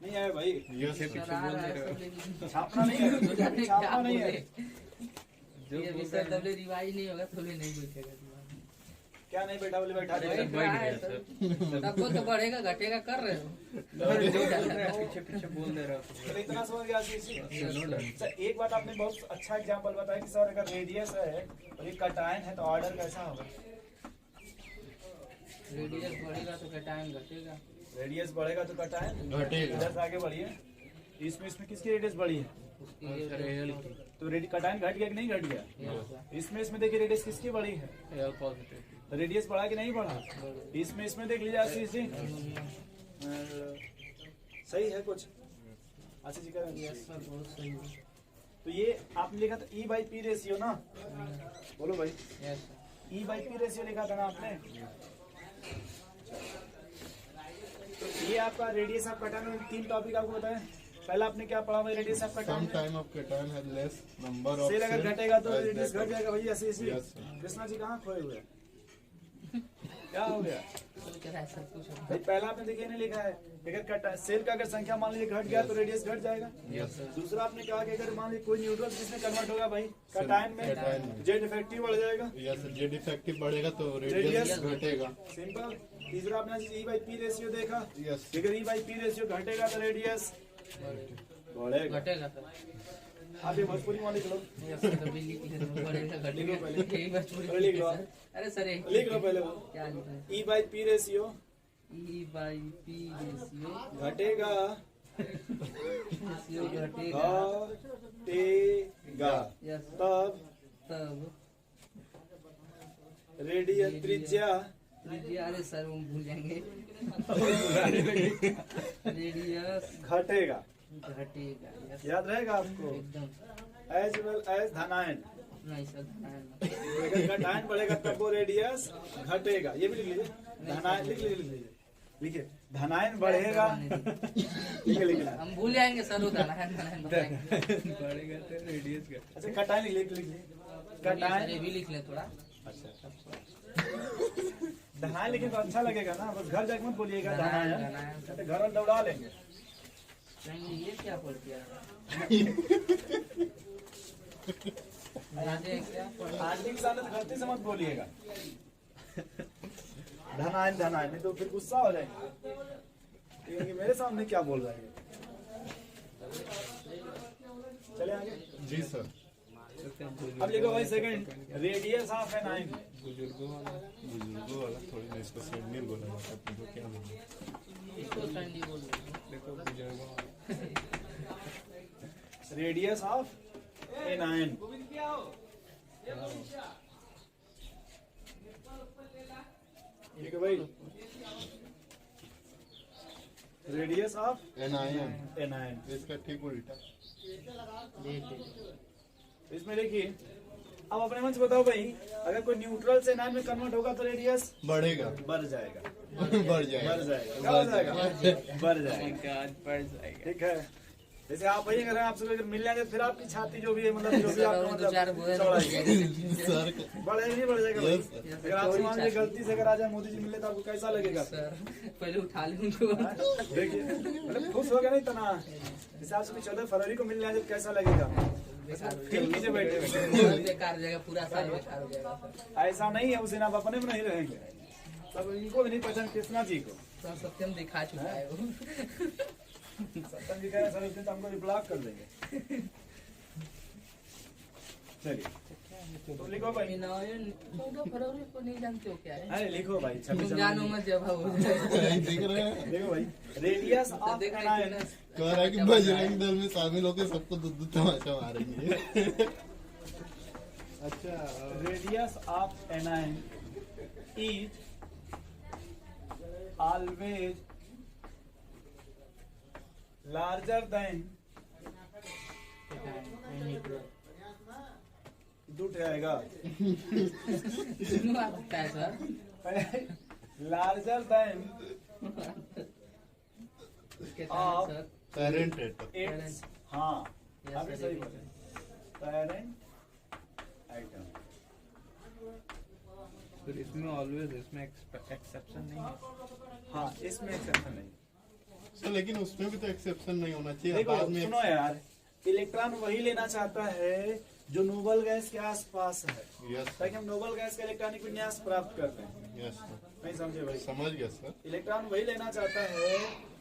नहीं आया भाई, यस सर। सर आ रहा है सब, लेकिन छापना नहीं है, छापना नहीं है। ये भी सर तब रिवाइज नहीं होगा तो नहीं पूछेगा। क्या नहीं बैठा बोले बैठा दे। तब वो तो बढ़ेगा घटेगा कर रहे हो। पीछे पीछे बोल दे रहा हूँ। तो इतना समझ गया आशीष जी। सर एक बात आपने बहुत अच्छा एग्जांपल बताया कि सर अगर रेडियस है और ये कटायन है तो ऑर्डर कैसा होगा? रेडियस बढ़ेगा तो कटायन घटेगा। रेडियस बढ़ेगा तो कटायन घटेगा। इधर से आगे बढ़िए। इसमें किसकी रेडियस बढ़ी है? उसकी ये तो कटायन घट गया कि नहीं घट गया? इसमें देखिए रेडियस किसकी बढ़ी है? तो रेडियस बढ़ा कि नहीं बढ़ा? इसमें देख लीजिए आशीष जी, सही है कुछ? आशीष जी कह यस सर बहुत सही है। तो ये आपने लिखा था E/P रेशियो ना? बोलो भाई, यस सर। E/P रेशियो लिखा था ना आपने? तो ये आपका रेडियस ऑफ कटायन में 3 टॉपिक आपको बताएं। पहला आपने क्या पढ़ा भाई? Radius of some cation. Time of cation has less number of shell अगर घटेगा तो रेडियस घट जाएगा भैया। Ashish ji, Yes, sir. कृष्णा जी कहाँ खोए हुए हैं? क्या हो गया तो कह रहा है सब कुछ होगा। भाई? पहला आपने देखिए नहीं लिखा है, अगर सेल का अगर संख्या मान लीजिए घट गया तो रेडियस घट जाएगा। Yes sir. दूसरा आपने कहा कि अगर मान लीजिए कोई न्यूट्रल किसमें कन्वर्ट होगा भाई? कटायन कटायन में। में। जेड इफेक्टिव बढ़ जाएगा। Yes sir. जेड इफेक्टिव बढ़ेगा तो Radius रेडियस घटेगा। सिंपल। तीसरा आपने E/P रेशियो देखा, यस। अगर E/P रेशियो घटेगा तो रेडियस बढ़ेगा। घटेगा सर। आप ये भोजपुरी में लिख लो। यस सर, कभी लिख लो, बढ़ेगा घटेगा पहले। यही बस पूरी अरे लिख लो आप। सर। अरे सर एक लिख लो पहले वो। क्या लिखना है? E/P रेशियो E/P रेशियो घटेगा रेशियो घटेगा। घटेगा यस तब तब रेडियस त्रिज्या त्रिज्या, अरे सर वो भूल जाएंगे। रेडियस घटेगा। घटेगा। यस याद रहेगा आपको? एकदम। एज वेल एज धनायन। नहीं सर धनायन। अगर घटायन बढ़ेगा तब वो रेडियस घटेगा। ये भी लिख लीजिए, धनायन लिख लीजिए। लिखिए धनायन बढ़ेगा। लिखिए। हम भूल जाएंगे सर वो धनायन बताएंगे। बढ़ेगा तो रेडियस का। अच्छा कटायन लिख लीजिए। सर कटायन ये भी लिख लें थोड़ा। धनायन लिखे तो अच्छा लगेगा ना, बस घर जाके मत बोलिएगा धनायन, धनायन, धनायन। तो घर में दौड़ा लेंगे। नहीं ये क्या बोल दिया? यादें क्या आंटी के सामने तो गलती से मत बोलिएगा। धनायन धनायन, नहीं तो फिर गुस्सा हो जाएंगे ये मेरे सामने क्या बोल रहा है। चले आगे। जी सर। अब लिखो भाई सेकंड, रेडियस ऑफ एन आइन। बुजुर्गों वाला थोड़ी ना, इसको सैंडल बोला जाता है, अपने को क्या बोलना। इसको सैंडी बोल रहे हैं। देखो बुजुर्गों वाला। रेडियस ऑफ एन आइन। ठीक है भाई, रेडियस ऑफ एन एन आइन। इसका ठीक उल्टा। इसमें देखिए, अब अपने मन से बताओ भाई, अगर कोई न्यूट्रल से एनायन में कन्वर्ट होगा तो रेडियस बढ़ेगा। बढ़ जाएगा। बढ़ जाएगा। बढ़ जाएगा। क्या हो जाएगा? बढ़ जाएगा। बढ़ जाएगा। ठीक है, जैसे आप वही अगर आपसे अगर मिल जाएंगे फिर आपकी छाती जो भी है मतलब जो भी आपका दो चार मतलब बोले चौड़ाई सर बढ़ेगा नहीं बढ़ जाएगा भाई। अगर आपसे मान लीजिए गलती से अगर आज मोदी जी मिले तो आपको कैसा लगेगा? सर पहले उठा ले उनको। देखिए मतलब खुश होगा नहीं तना, जैसे आपसे 14 फरवरी को मिल जाए तो कैसा लगेगा? फील कीजिए बैठे बैठे। बेकार हो जाएगा, पूरा साल बेकार हो जाएगा। ऐसा नहीं है, उस दिन आप अपने में नहीं रहेंगे। सब इनको भी नहीं पसंद कृष्णा जी को। तो सत्यम दिखा चुका है वो। सत्यम जी कह रहे सर उस दिन तो हमको ब्लॉक कर देंगे। चलिए तो लिखो भाई। 14 फरवरी को नहीं जानते हो क्या है? अरे लिखो भाई, 26 जानो मत जब हो देख रहे हैं। देखो भाई, रेडियस ऑफ एन आइन। कह रहा है कि बजरंग दल में शामिल होकर सबको दूध तमाचा मारेंगे। अच्छा। रेडियस ऑफ एन आइन इज ऑलवेज लार्जर देन दूध आएगा। आता है सर। लार्जर देन आप सर पेरेंट इट्स, हाँ अभी सही बोले, पेरेंट आइटम। फिर इसमें ऑलवेज इसमें एक्सेप्शन नहीं है। हाँ इसमें एक्सेप्शन नहीं। सर लेकिन उसमें भी तो एक्सेप्शन नहीं होना चाहिए। देखो बाद में सुनो यार, इलेक्ट्रॉन वही लेना चाहता है जो नोबल गैस के आसपास है, यस ताकि हम नोबल गैस का इलेक्ट्रॉनिक विन्यास प्राप्त करते हैं। यस सर, नहीं समझे भाई? समझ गया सर। इलेक्ट्रॉन वही लेना चाहता है,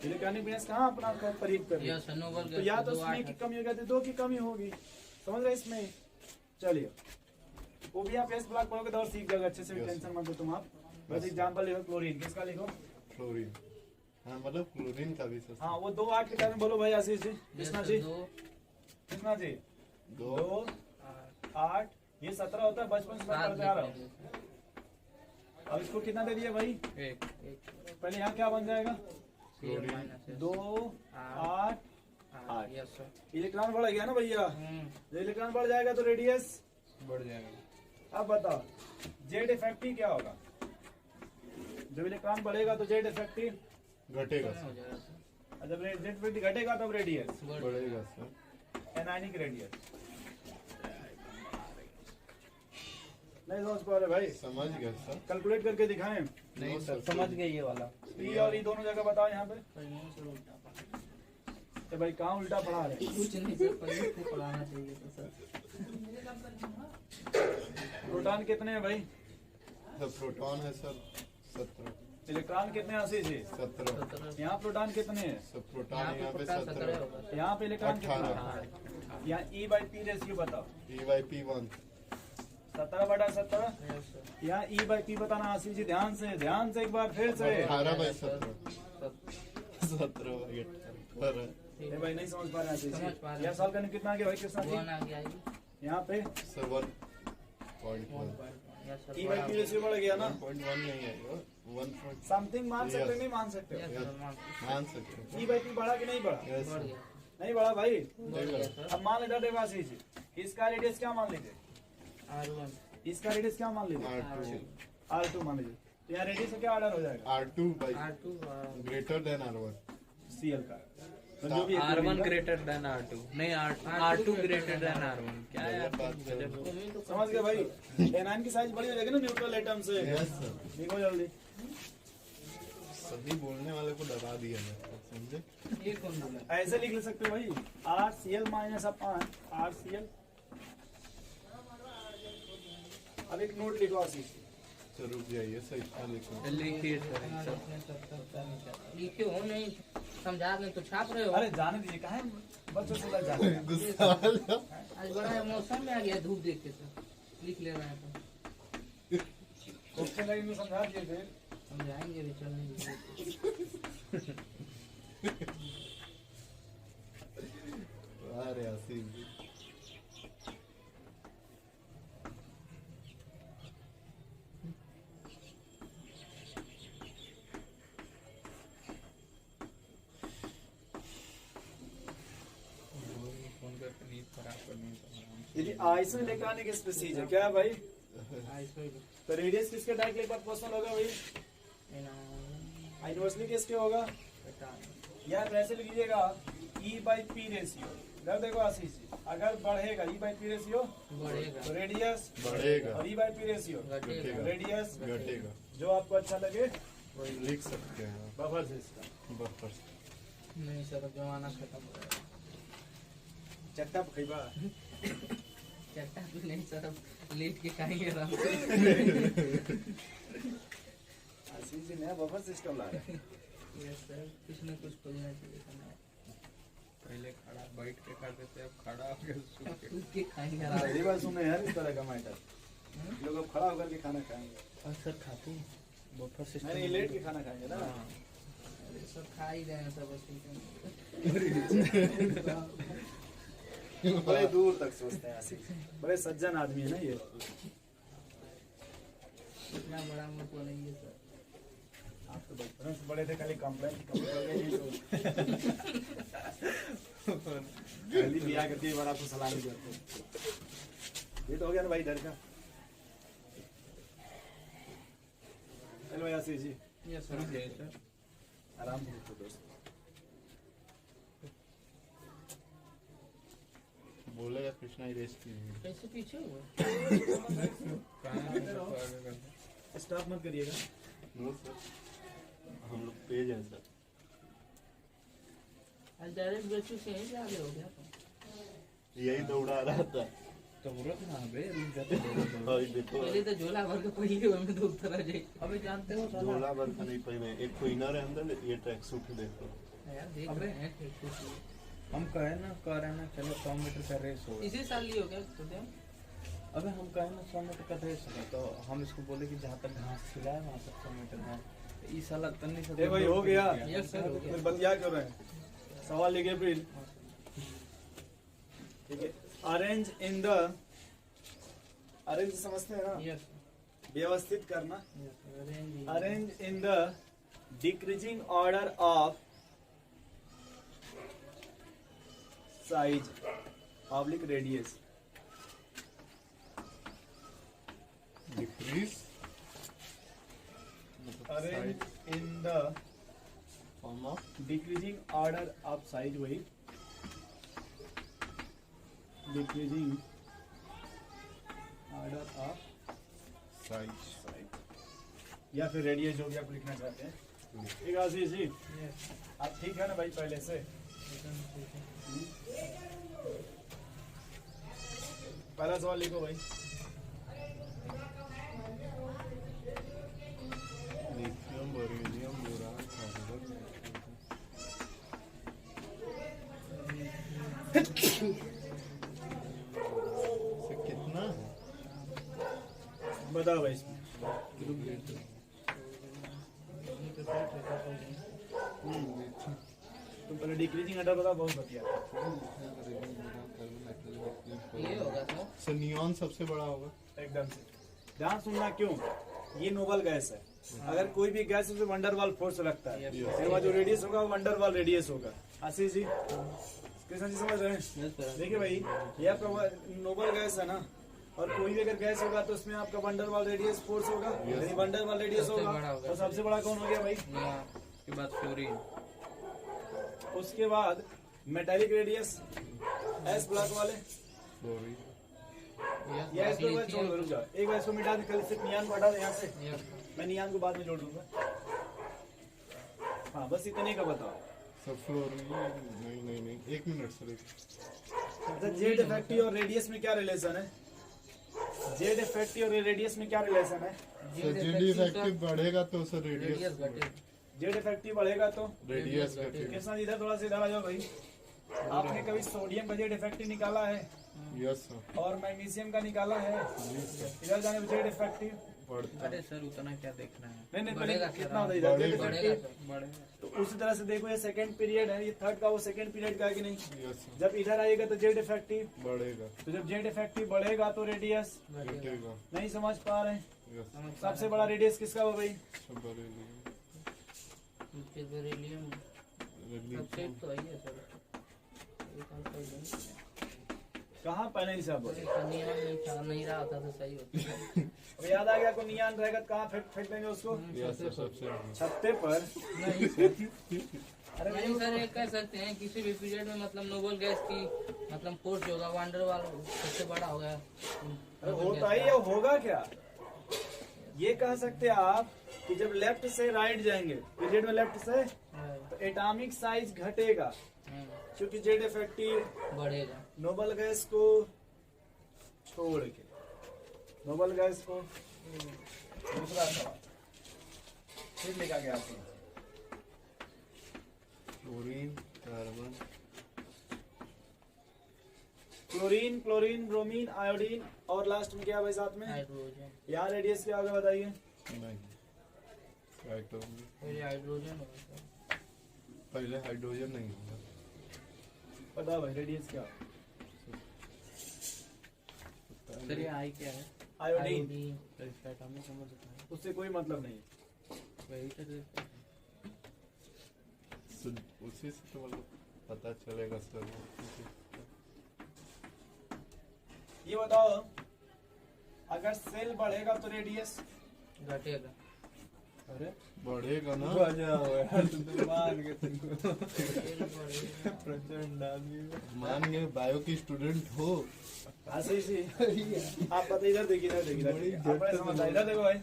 इलेक्ट्रॉनिक विन्यास कहाँ अपना करीब कर यस नोबल तो या तो उसमें की कमी होगी, दो की कमी होगी। समझ रहे इसमें? चलिए वो भी आप एस ब्लॉक पढ़ोगे तो और सीख जाओगे अच्छे से, Yes, टेंशन मत लो तुम। आप बस एग्जांपल लिखो, क्लोरीन किसका लिखो? फ्लोरीन। हाँ मतलब क्लोरीन का भी सर। हाँ वो 2 8 के टाइम बोलो भाई आशीष जी, कृष्णा जी, कृष्णा जी। 2 8 ये 17 होता है, बचपन से मैं पढ़ते आ रहा हूँ। अब इसको कितना दे दिया भाई? एक पहले यहाँ क्या बन जाएगा? क्लोरीन 2 8 8। Yes sir. इलेक्ट्रॉन बढ़ गया ना भैया, जब इलेक्ट्रॉन बढ़ जाएगा तो रेडियस बढ़ जाएगा। अब बताओ जेड इफेक्टिव क्या होगा? जब इलेक्ट्रॉन बढ़ेगा तो जेड इफेक्टिव घटेगा हो सर। जाएगा सर। और जब जेड इफेक्टिव घटेगा तब रेडियस, बढ़ेगा सर। Anionic radius. नहीं समझ पा रहे भाई? समझ गया सर। कैलकुलेट करके दिखाएं। नहीं सर समझ गए ये वाला। ई और ई दोनों जगह बताओ यहाँ पे। तो भाई कहाँ उल्टा पढ़ा रहे? कुछ नहीं सर, पहले से पढ़ाना चाहिए था सर। प्रोटॉन कितने हैं भाई? सर प्रोटॉन है सर 17। इलेक्ट्रॉन कितने हैं? 80 से। 17। यहाँ प्रोटॉन कितने हैं? सर प्रोटॉन यहाँ पे 17 17। होगा। यहाँ पे इलेक्ट्रॉन कितने 18। हैं? यहाँ E/P रेशियो बताओ। EYP1। 17/17। Yes sir. यहाँ E/P बताना आशीष जी, ध्यान से एक बार फिर से। 18/17। 17/18। ए भाई नहीं समझ पा रहे आशीष समझ पा जी। रहे यह सॉल्व करने कितना आ गया भाई कृष्णा जी? 1 आ गया ये। यहाँ पे sir 1.1। Yes sir. E/P ratio बढ़ गया ना? 1.1 नहीं आएगा 1. समथिंग मान सकते Yes. नहीं मान सकते? यस सर मान मान सकते हैं। E/P बढ़ा कि नहीं बढ़ा? यस बढ़ सर। गया। नहीं बढ़ा भाई। बढ़ गया सर। अब मान लेते देखो आशीष जी, इसका रेडियस क्या मान लीजिए? R1 इसका रेडियस क्या मान लीजिए? R2 R2 मान लीजिए। तो यहाँ रेडियस का क्या ऑर्डर हो जाएगा? R2 by R2 greater than R1। Cl का तो जो भी R1 ग्रेटर देन R2 नहीं R2 ग्रेटर देन R1 क्या है? गलत बात कर रहे हो। समझ गए भाई? एनायन की साइज बड़ी हो जाएगी ना न्यूट्रल एटम से। Yes sir. देखो जल्दी। सभी बोलने वाले को डरा दिया जाता है, समझे? ये कौन बोला? ऐसे लिख सकते हो भाई, RCl माइनस अपॉन RCl अब एक नोट लिखो आशीष। सर रुक जाइए सर, इतना लिखो। लिखिए सर। लिखे हो नहीं, समझा दें तो छाप रहे हो। अरे जाने दीजिए, कहाँ बच्चों से लग जाते हैं। गुस्सा आ गया। आज बड़ा मौसम में आ गया धूप देख के सर, लिख ले रहे हैं तो क्वेश्चन लाइन में समझा दिए थे। समझाएंगे भी, चलेंगे। अरे आसिफ जी, फोन करके नींद खराब करनी यदि आइसो लेकर आने की स्पेसीज है क्या है भाई? ऐसे ही तो रेडियस किसके डायरेक्टली प्रोपोर्शनल होगा भाई? इनवर्सली किसके होगा? यार वैसे लिखिएगा E by P रेशियो। इधर देखो आशीष जी, अगर बढ़ेगा E by P रेशियो बढ़ेगा, तो रेडियस बढ़ेगा, और E by P रेशियो घटेगा, रेडियस घटेगा। जो आपको अच्छा लगे लिख सकते हैं बफर से इसका बफर। नहीं सर जमाना खत्म हो गया। चट्टा खैबा। चट्टा तो नहीं सर, अब लेट के खाएंगे आराम से। आशीष जी नया बफर सिस्टम ला रहे हैं। यस सर, कुछ न कुछ खोलना चाहिए खाना। पहले खड़ा बैठ के खाते थे, अब खड़ा होकर सो के। सूख के खाएंगे आराम पहली बार सुने यार इस तरह का मैटर। लोग अब खड़ा होकर के खाना खाएंगे। अक्सर खाते हैं बफर सिस्टम। नहीं लेट के खाना खाएंगे ना। से। सब खा ही रहे हैं सब ऐसे ही। बड़े दूर तक सोचते हैं आशीष, बड़े सज्जन आदमी है ना ये। इतना बड़ा मुंह को नहीं है सर। आप तो बचपन से बड़े थे, खाली कंप्लेन खाली बिया करती बार आपको सलामी करते। ये तो हो गया ना भाई डर का। Hello Ashish ji, yes sir. Sir आराम से देखो दोस्त। बोलेगा कृष्णा इरेज की। कैसे पीछे हुआ? स्टॉप मत करिएगा। नो सर, हम लोग तेज हैं सर। आज डायरेक्ट बच्चों से यहीं से आगे हो गया तो। यही दौड़ा रहा था। तो मुरत ना बे रुक जाते। और देखो पहले तो झोला भर के पहले में दो तरह जाए। अबे जानते हो साला झोला भर का नहीं पहने, एक तो इनर है अंदर, ये ट्रैक सूट देखो। यार देख रहे हैं ठीक ठीक। हम कह रहे ना चलो 100 मीटर का रेस हो। इसी साल ही हो गया तो क्या? अबे हम कहे ना 100 मीटर का रेस है, तो हम इसको बोले कि जहाँ तक घास खिलाए वहाँ तक 100 मीटर घास। इस साल तन्नी से ए भाई हो गया। यस सर हो फिर गया। बतिया क्यों रहे हैं? सवाल लिखे फिर। ठीक है, अरेंज इन द, अरेंज समझते हैं ना? यस व्यवस्थित करना। Yes arrange arrange in the decreasing order of size oblique radius. Decrease arrange in the form of decreasing order of size, वही decreasing order of size. Size या फिर radius जो भी आप लिखना चाहते हैं। ठीक है आशीष जी, यस आप ठीक है ना भाई पहले से? पहला सवाल लिखो भाई। Lithium, beryllium, boron, phosphorus. से कितना है? बताओ भाई इसमें। तुम पहले डिक्रीजिंग ऑर्डर बताओ, बहुत बढ़िया। ये होगा सर। सर नियॉन सबसे बड़ा होगा। एकदम से ध्यान सुनना, क्यों? ये नोबल गैस है। अगर कोई भी गैस है तो वंडरवाल फोर्स लगता है। इसके बाद जो रेडियस होगा वो वंडरवाल रेडियस होगा। आशीष जी, कृष्ण जी समझ रहे हैं? देखिए भाई, ये आपका नोबल गैस है ना, और कोई भी अगर गैस होगा तो उसमें आपका वंडरवाल रेडियस फोर्स होगा। यदि वंडरवाल रेडियस सबसे होगा बड़ा होगा। तो सबसे बड़ा कौन हो गया भाई? के बाद फ्लोरीन। उसके बाद मेटालिक रेडियस एस ब्लॉक वाले। बोरी। या इसको मैं छोड़ रुक जाओ, एक बार इसको मिटा दे, कल सिर्फ नियान को हटा दे यहाँ से। यस मैं नियान को बाद में जोड़ दूंगा। हाँ बस इतने का बताओ। सर फ्लोरीन नहीं, एक मिनट सर। अच्छा, जेड इफेक्टिव और रेडियस में क्या रिलेशन है? जेड इफेक्टिव और रेडियस में क्या रिलेशन है? सर जेडी इफेक्टिव बढ़ेगा तो सर रेडियस रेडियस घटेगा। जेड इफेक्टिव बढ़ेगा तो रेडियस घटेगा। कृष्णा जी इधर थोड़ा सा इधर आ जाओ भाई। आपने कभी सोडियम का जेड इफेक्टिव निकाला है यस सर। और मैग्नीशियम का निकाला है? जी सर। इधर जाने पर जेड इफेक्टिव बढ़ता अरे सर उतना क्या देखना है, नहीं नहीं बढ़ेगा पहले सर, कितना होता है इधर जेड बढ़ेगा। इफेक्टिव? बढ़ेगा। तो उसी तरह से देखो ये सेकंड पीरियड है, ये थर्ड का वो सेकंड पीरियड का है कि नहीं? Yes sir. जब इधर आएगा तो जेड इफेक्टिव, बढ़ेगा तो जब जेड इफेक्टिव बढ़ेगा तो रेडियस घटेगा। नहीं समझ पा रहे हैं? यस सबसे बड़ा रेडियस किसका हो भाई? सर बढ़ेगा। फिर बेरिलियम सबसे रेडियस तो है सर। कहाँ पहले ही सब नियॉन नहीं रहा होता तो सही होता। अब याद आ गया को नियान रहेगा तो कहाँ फेंक देंगे उसको? यस सर सबसे बढ़िया। छत्ते पर। नहीं सर, अरे नहीं सर, ये कह सकते हैं किसी भी पीरियड में मतलब नोबल गैस की मतलब फोर्स जो होगा वंडर वाला सबसे बड़ा होगा। अरे होता ही है, होगा क्या? ये कह सकते हैं आप कि जब लेफ्ट से राइट जाएंगे पीरियड में लेफ्ट से तो एटॉमिक साइज घटेगा क्योंकि जेड इफेक्टिव बढ़ेगा। नोबल गैस को छोड़ के, नोबल गैस को। दूसरा सवाल फिर लिखा गया आपने chlorine carbon chlorine, chlorine, bromine, iodine और लास्ट में क्या भाई साथ में? हाइड्रोजन, यहाँ रेडियस क्या होगा बताइए? नहीं हाइड्रोजन पहले हाइड्रोजन होगा सर। पहले हाइड्रोजन नहीं होगा। बताओ भाई रेडियस क्या होगा? सर ये आई क्या है? आयोडीन। सर इसका एटॉमिक नंबर बताएं। उससे कोई मतलब नहीं। वही तो देखते हैं। उसी से तो मतलब पता चलेगा सर। ये बताओ अगर सेल बढ़ेगा तो रेडियस घटेगा। अरे बढ़ेगा ना। मान के तुमको तेल बढ़ेगा। प्रचंड आदमी मान गए बायो की स्टूडेंट हो। ऐसे आप पता इधर देखिए, इधर देखिए, आप बड़े समझदार। इधर देखो भाई,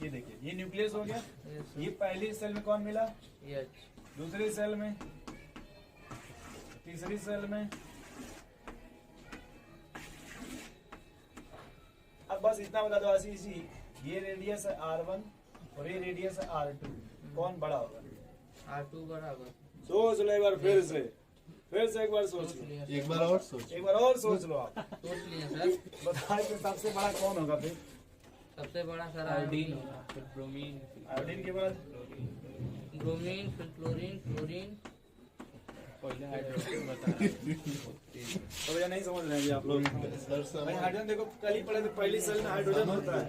ये देखिए ये न्यूक्लियस हो गया। Yes, ये पहली सेल में कौन मिला? yes, दूसरी सेल में, तीसरी सेल में। अब बस इतना बता दो आशीष जी, ये रेडियस है R1 और ये रेडियस है R2, कौन बड़ा होगा? R2 बराबर। सोच लो एक बार फिर से एक बार सोच सोच लो, लिया एक सर। बार और सोच। एक बार और सोच लो आप। सोच लिया सर। बताइए कि सबसे बड़ा कौन होगा फिर? सबसे बड़ा सर आयोडीन आयोडीन होगा, फिर ब्रोमीन, फिर आयोडीन के बाद ब्रोमीन, फिर क्लोरीन, क्लोरीन। पहले हाइड्रोजन बता रहे तो भैया नहीं समझ रहे हैं जी आप लोग। सर भाई हाइड्रोजन देखो कल ही पढ़े थे, पहली सेल में हाइड्रोजन होता है,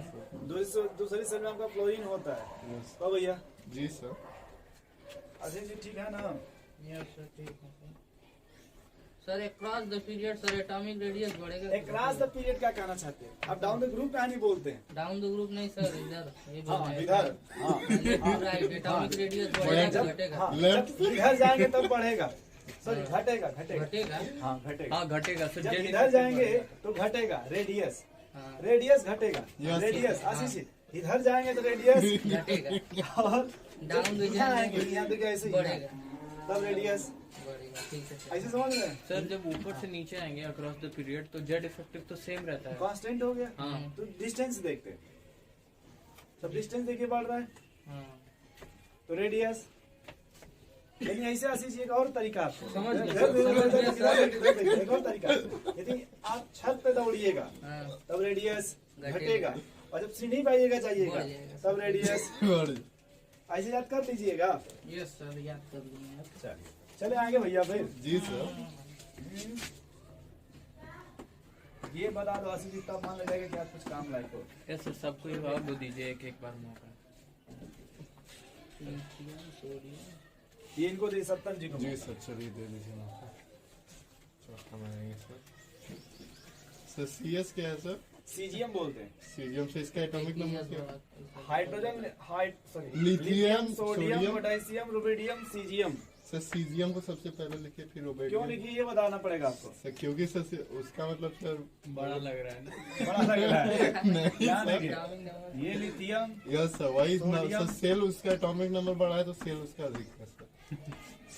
दूसरी सेल में आपका क्लोरीन होता है। तो भैया जी सर। अजय जी ठीक है ना? यस सर, ठीक है sir. Sir across the period sir atomic radius बढ़ेगा। अक्रॉस द पीरियड क्या कहना चाहते हैं आप? डाउन द ग्रुप कहानी बोलते हैं। डाउन द ग्रुप नहीं सर, इधर ये बोल हाँ रहे हैं। इधर, हाँ राइट, एटॉमिक रेडियस बढ़ेगा जब घटेगा। हाँ, Left. जब इधर जाएंगे तब बढ़ेगा, सॉरी घटेगा, घटेगा। घटेगा। हाँ घटेगा। हाँ घटेगा सर। जब जेड इधर जाएंगे तो घटेगा रेडियस, हाँ, रेडियस घटेगा। Yes. रेडियस आशीष जी, इधर जाएंगे तो रेडियस घटेगा। और डाउन द यहाँ आएंगे यहाँ देखिए ऐसे ही बढ़ेगा। तब रेडियस। बढ़ेगा, ठीक है सर। ऐसे समझ रहे हैं? सर जब ऊपर से नीचे आएंगे अक्रॉस द पीरियड तो जेड इफेक्टिव तो सेम रहता है। कांस्टेंट हो गया। हाँ। तो डिस्टेंस देखते हैं, तब डिस्टेंस देखिए बढ़ रहा है हाँ, तो रेडियस। लेकिन ऐसे आशीष जी एक और तरीका आपको समझ गया, इधर देखो, समझ इधर गया, देखो, सर। इधर देखो, एक और तरीका। यदि आप छत पे दौड़िएगा हाँ, तब रेडियस घटेगा। घटेगा, और जब सीढ़ी पे आइएगा चाहिएगा बढ़ जाएगा। तब रेडियस। ऐसे याद कर लीजिएगा। यस सर, याद कर लिए आप। चलिए चले आगे भैया फिर। जी सर। ये बता दो आशीष जी, तब मान लगेगा कि आप कुछ काम लायक हो। यस सर, सबको ये जवाब दो दीजिए एक एक बार मौका। Lithium, sodium. ये इनको दे सत्तर जी को। जी सर चलिए दे दीजिए मौका। चौथा में आएंगे सर। सर CS क्या है सर? सीजियम बोलते हैं। सीजियम से इसका एटॉमिक नंबर क्या है? Hydrogen sorry lithium, sodium, sodium. Potassium, rubidium, caesium. Sir caesium को सबसे पहले लिखिए फिर क्यों रोबेडियम। लिखी ये बताना पड़ेगा आपको। सर क्योंकि सर उसका मतलब सर बड़ा लग रहा है ना। बड़ा लग रहा है। नहीं ध्यान सर। रखिए। ये लिथियम, यस सर वही सोडियम। सर सेल उसका एटॉमिक नंबर बढ़ा है तो सेल उसका अधिक है सर।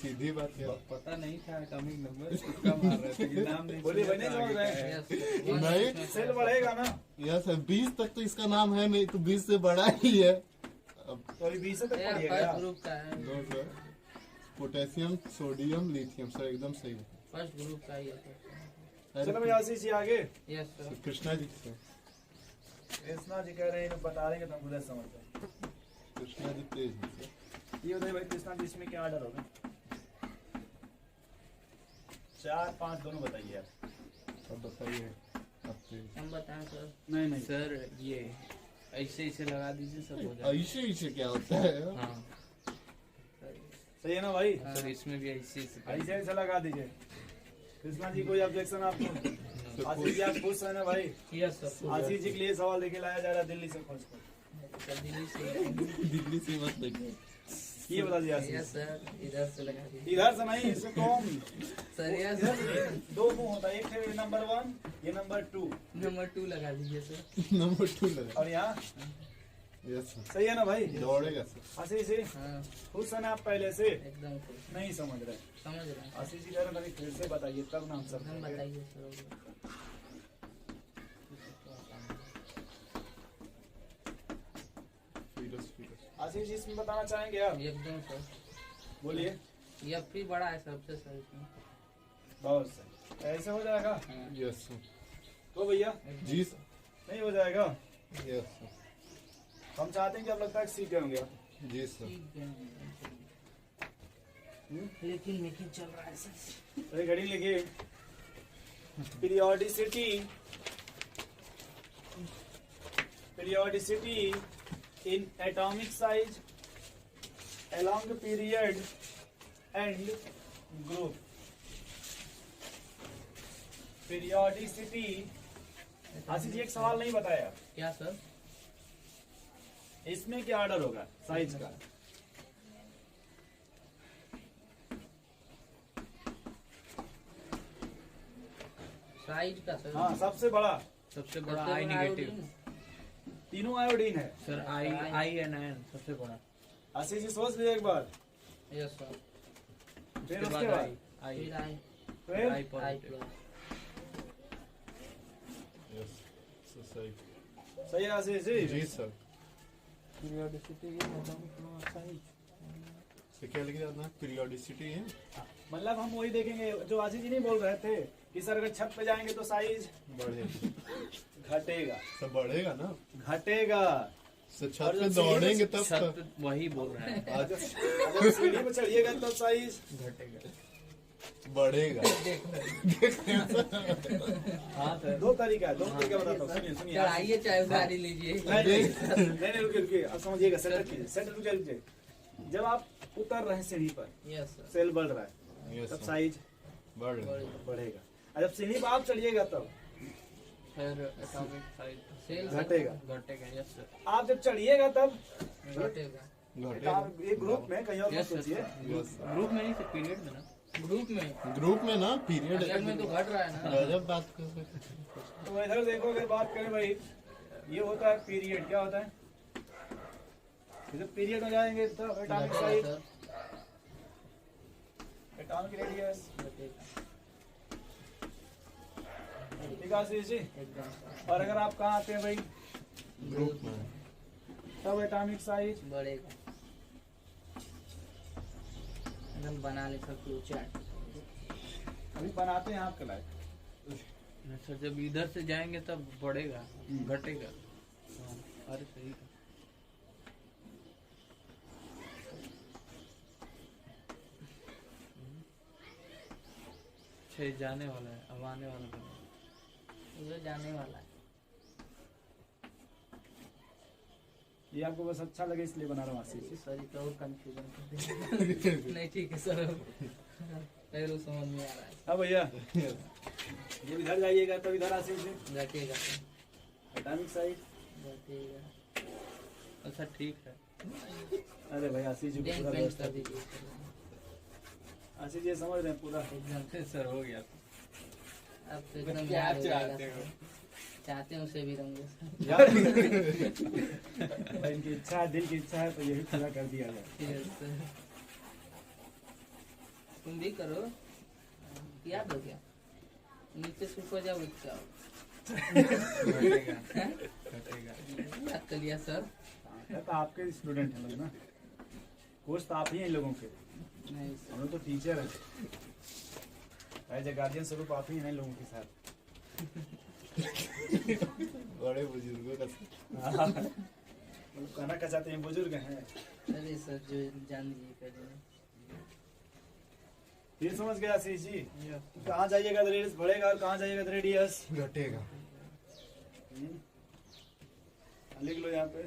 सीधी बात है। पता नहीं था एटॉमिक नंबर, तुक्का मार रहे थे कि नाम नहीं बोलिए भाई, सुना नहीं तो समझ आगे रहे हैं? क्या है। नहीं। सेल बढ़ेगा ना, यस सर, 20 तक तो इसका नाम है नहीं, तो 20 से बड़ा ही है। अब तो अभी 20 तक यार पढ़िएगा। फर्स्ट ग्रुप का है, no sir, potassium, sodium, lithium sir, एकदम सही है। फर्स्ट ग्रुप का ही है सर। चलो भाई आशीष जी आगे। Yes sir. कृष्णा जी से, कृष्णा जी कह रहे हैं, बता रहे हैं कि तुम खुद समझ जाओ। कृष्णा जी तेज है सर। ये बताइए भाई कृष्णा जी, इसमें क्या ऑर्डर होगा? 4 5 दोनों बताइए आप। अब बताइए आप तेज। हम बताएं सर। नहीं नहीं सर ये ऐसे ऐसे लगा दीजिए, सब हो जाएगा। ऐसे ऐसे क्या होता है? हाँ सही है ना भाई? सर, इसमें भी ऐसे ऐसे ऐसे ऐसे लगा दीजिए। कृष्णा जी कोई ऑब्जेक्शन आपको? आशीष जी आप खुश है ना भाई? Yes sir. आशीष जी के लिए सवाल लेके लाया जा रहा है दिल्ली से खोज कर। दिल्ली से। दिल्ली से मत लेके। ये बता दिया यस आशीष। सर, इधर से लगा दीजिए इधर से नहीं, इससे कौन? सर। यस इधर से 2 मुंह होता है, एक है नंबर 1, ये नंबर 2 नंबर 2 लगा दीजिए सर। नंबर 2 लगा। और यहाँ यस सर, सही है ना भाई? दौड़ेगा सर। आशीष जी हाँ खुश है ना आप पहले से? एकदम खुश। नहीं समझ रहे? समझ रहे हैं आशीष जी कह रहे हैं फिर से बताइए तब नाम सब हम बताइए सर। फिरस। आशीष जी इसमें बताना चाहेंगे आप? एकदम सर। बोलिए। ये फ्री बड़ा है सबसे सर इसमें। बहुत सही, ऐसे हो जाएगा यस सर। तो भैया? जी सर। नहीं हो जाएगा? Yes sir. हम चाहते हैं कि आप लगता है सीख गए होंगे आप। जी सर। ठीक है। लेकिन मेकिंग चल रहा है सर। अरे घड़ी लिखिए। Periodicity in atomic size, along period and group. Periodicity। Ashish ji एक सवाल नहीं बताया, क्या सर? इसमें क्या ऑर्डर होगा साइज का? साइज का सर। हाँ सबसे बड़ा। सबसे बड़ा आई नेगेटिव तीनों आयोडीन है। सर, आई एन सबसे बड़ा। आशीष जी सोच लीजिए एक बार। Yes sir. फिर उसके बाद आई फिर आई फिर आई पॉजिटिव। प्लस। यस सर, सही। सही है आशीष जी? जी सर। पीरियोडिसिटी तो क्या लिख जाता है? पीरियोडिसिटी है। मतलब हम वही देखेंगे जो आशीष जी नहीं बोल रहे थे कि सर अगर छत पे जाएंगे तो साइज बढ़ेगा। घटेगा। सब बढ़ेगा ना घटेगा। सर, छत और पे जब सीढ़ी दौड़ेंगे पे तब छत तो वही बोल रहे हैं, आज अगर सीढ़ी पे चढ़िएगा तब साइज घटेगा। बढ़ेगा। हाँ सर। 2 तरीका है, 2 तरीका बताता हूँ। सुनिए सुनिए। चढ़ाइए चाहे उतारी लीजिए। नहीं रुकिए रुकिए, अब समझिएगा। सेंटर रुकिए रुकिए। जब आप उतर रहे हैं सीढ़ी पर, यस सर। सेल बढ़ रहा है, यस तब सर, साइज बढ़ेगा। बढ़ेगा। और जब सीढ़ी पर आप चढ़िएगा तब सर एटॉमिक साइज सेल घटेगा। घटेगा। Yes sir. आप जब चढ़िएगा तब घटेगा। घटेगा। एक ग्रुप में कहीं और मत यस सर। सोचिए। Yes sir. ग्रुप में नहीं सर, पीरियड में ना। ग्रुप में। ग्रुप में ना पीरियड रियल में तो घट रहा है ना। गजब बात कर रहे हैं। तो इधर देखो, अगर बात करें भाई, ये होता है पीरियड। क्या होता है? जब पीरियड हो जाएंगे तो एटॉमिक घटेगा साइज, सर। Atomic radius. घटेगा ठीक है आशीष जी? एकदम सर। और अगर आप कहाँ आते हैं भाई, ग्रुप में तब एटॉमिक साइज बढ़ेगा। एकदम बना ले सब कुछ। अभी बनाते हैं आपके लायक। सर, जब इधर से जाएंगे तब बढ़ेगा, घटेगा। अरे सही। छह जाने वाला है, अब आने वाला है। उधर जाने वाला है। ये आपको बस अच्छा लगे इसलिए बना रहा हूँ आशीष जी। सॉरी तो और कंफ्यूजन कर दे। नहीं ठीक है सर, पहले समझ में आ रहा है। हाँ भैया, जब इधर जाइएगा तब इधर आशीष जी घटेगा एटॉमिक साइज। घटेगा। अच्छा ठीक है। अरे भाई आशीष जी को बैंक पूरा बैंक व्यवस्था कर दीजिए। दीजिए आशीष जी समझ रहे हैं पूरा। एकदम। सर हो गया। अब तो एकदम क्या याद हो जाएगा चाहते हो? सर। चाहते हैं उसे भी रहेंगे सर। यार भाई, इनकी इच्छा है, दिल की इच्छा है तो यही पूरा कर दिया जाए। ठीक है सर। तुम भी करो, याद हो क्या? नीचे से ऊपर जाओ क्या घटेगा घटेगा। याद कर लिया सर। तो आपके स्टूडेंट हैं लोग ना, कोच तो आप ही हैं इन लोगों के, नहीं सर, हम लोग तो टीचर हैं, एज ए गार्जियन स्वरूप आप ही हैं इन लोगों के साथ। बड़े बुजुर्गों का मतलब कहना क्या चाहते हैं, बुजुर्ग हैं। अरे सर जो जान लीजिए पहले। ये समझ गया आशीष जी, कहाँ जाइएगा तो रेडियस बढ़ेगा और कहाँ जाइएगा तो रेडियस घटेगा। लिख लो यहाँ पे।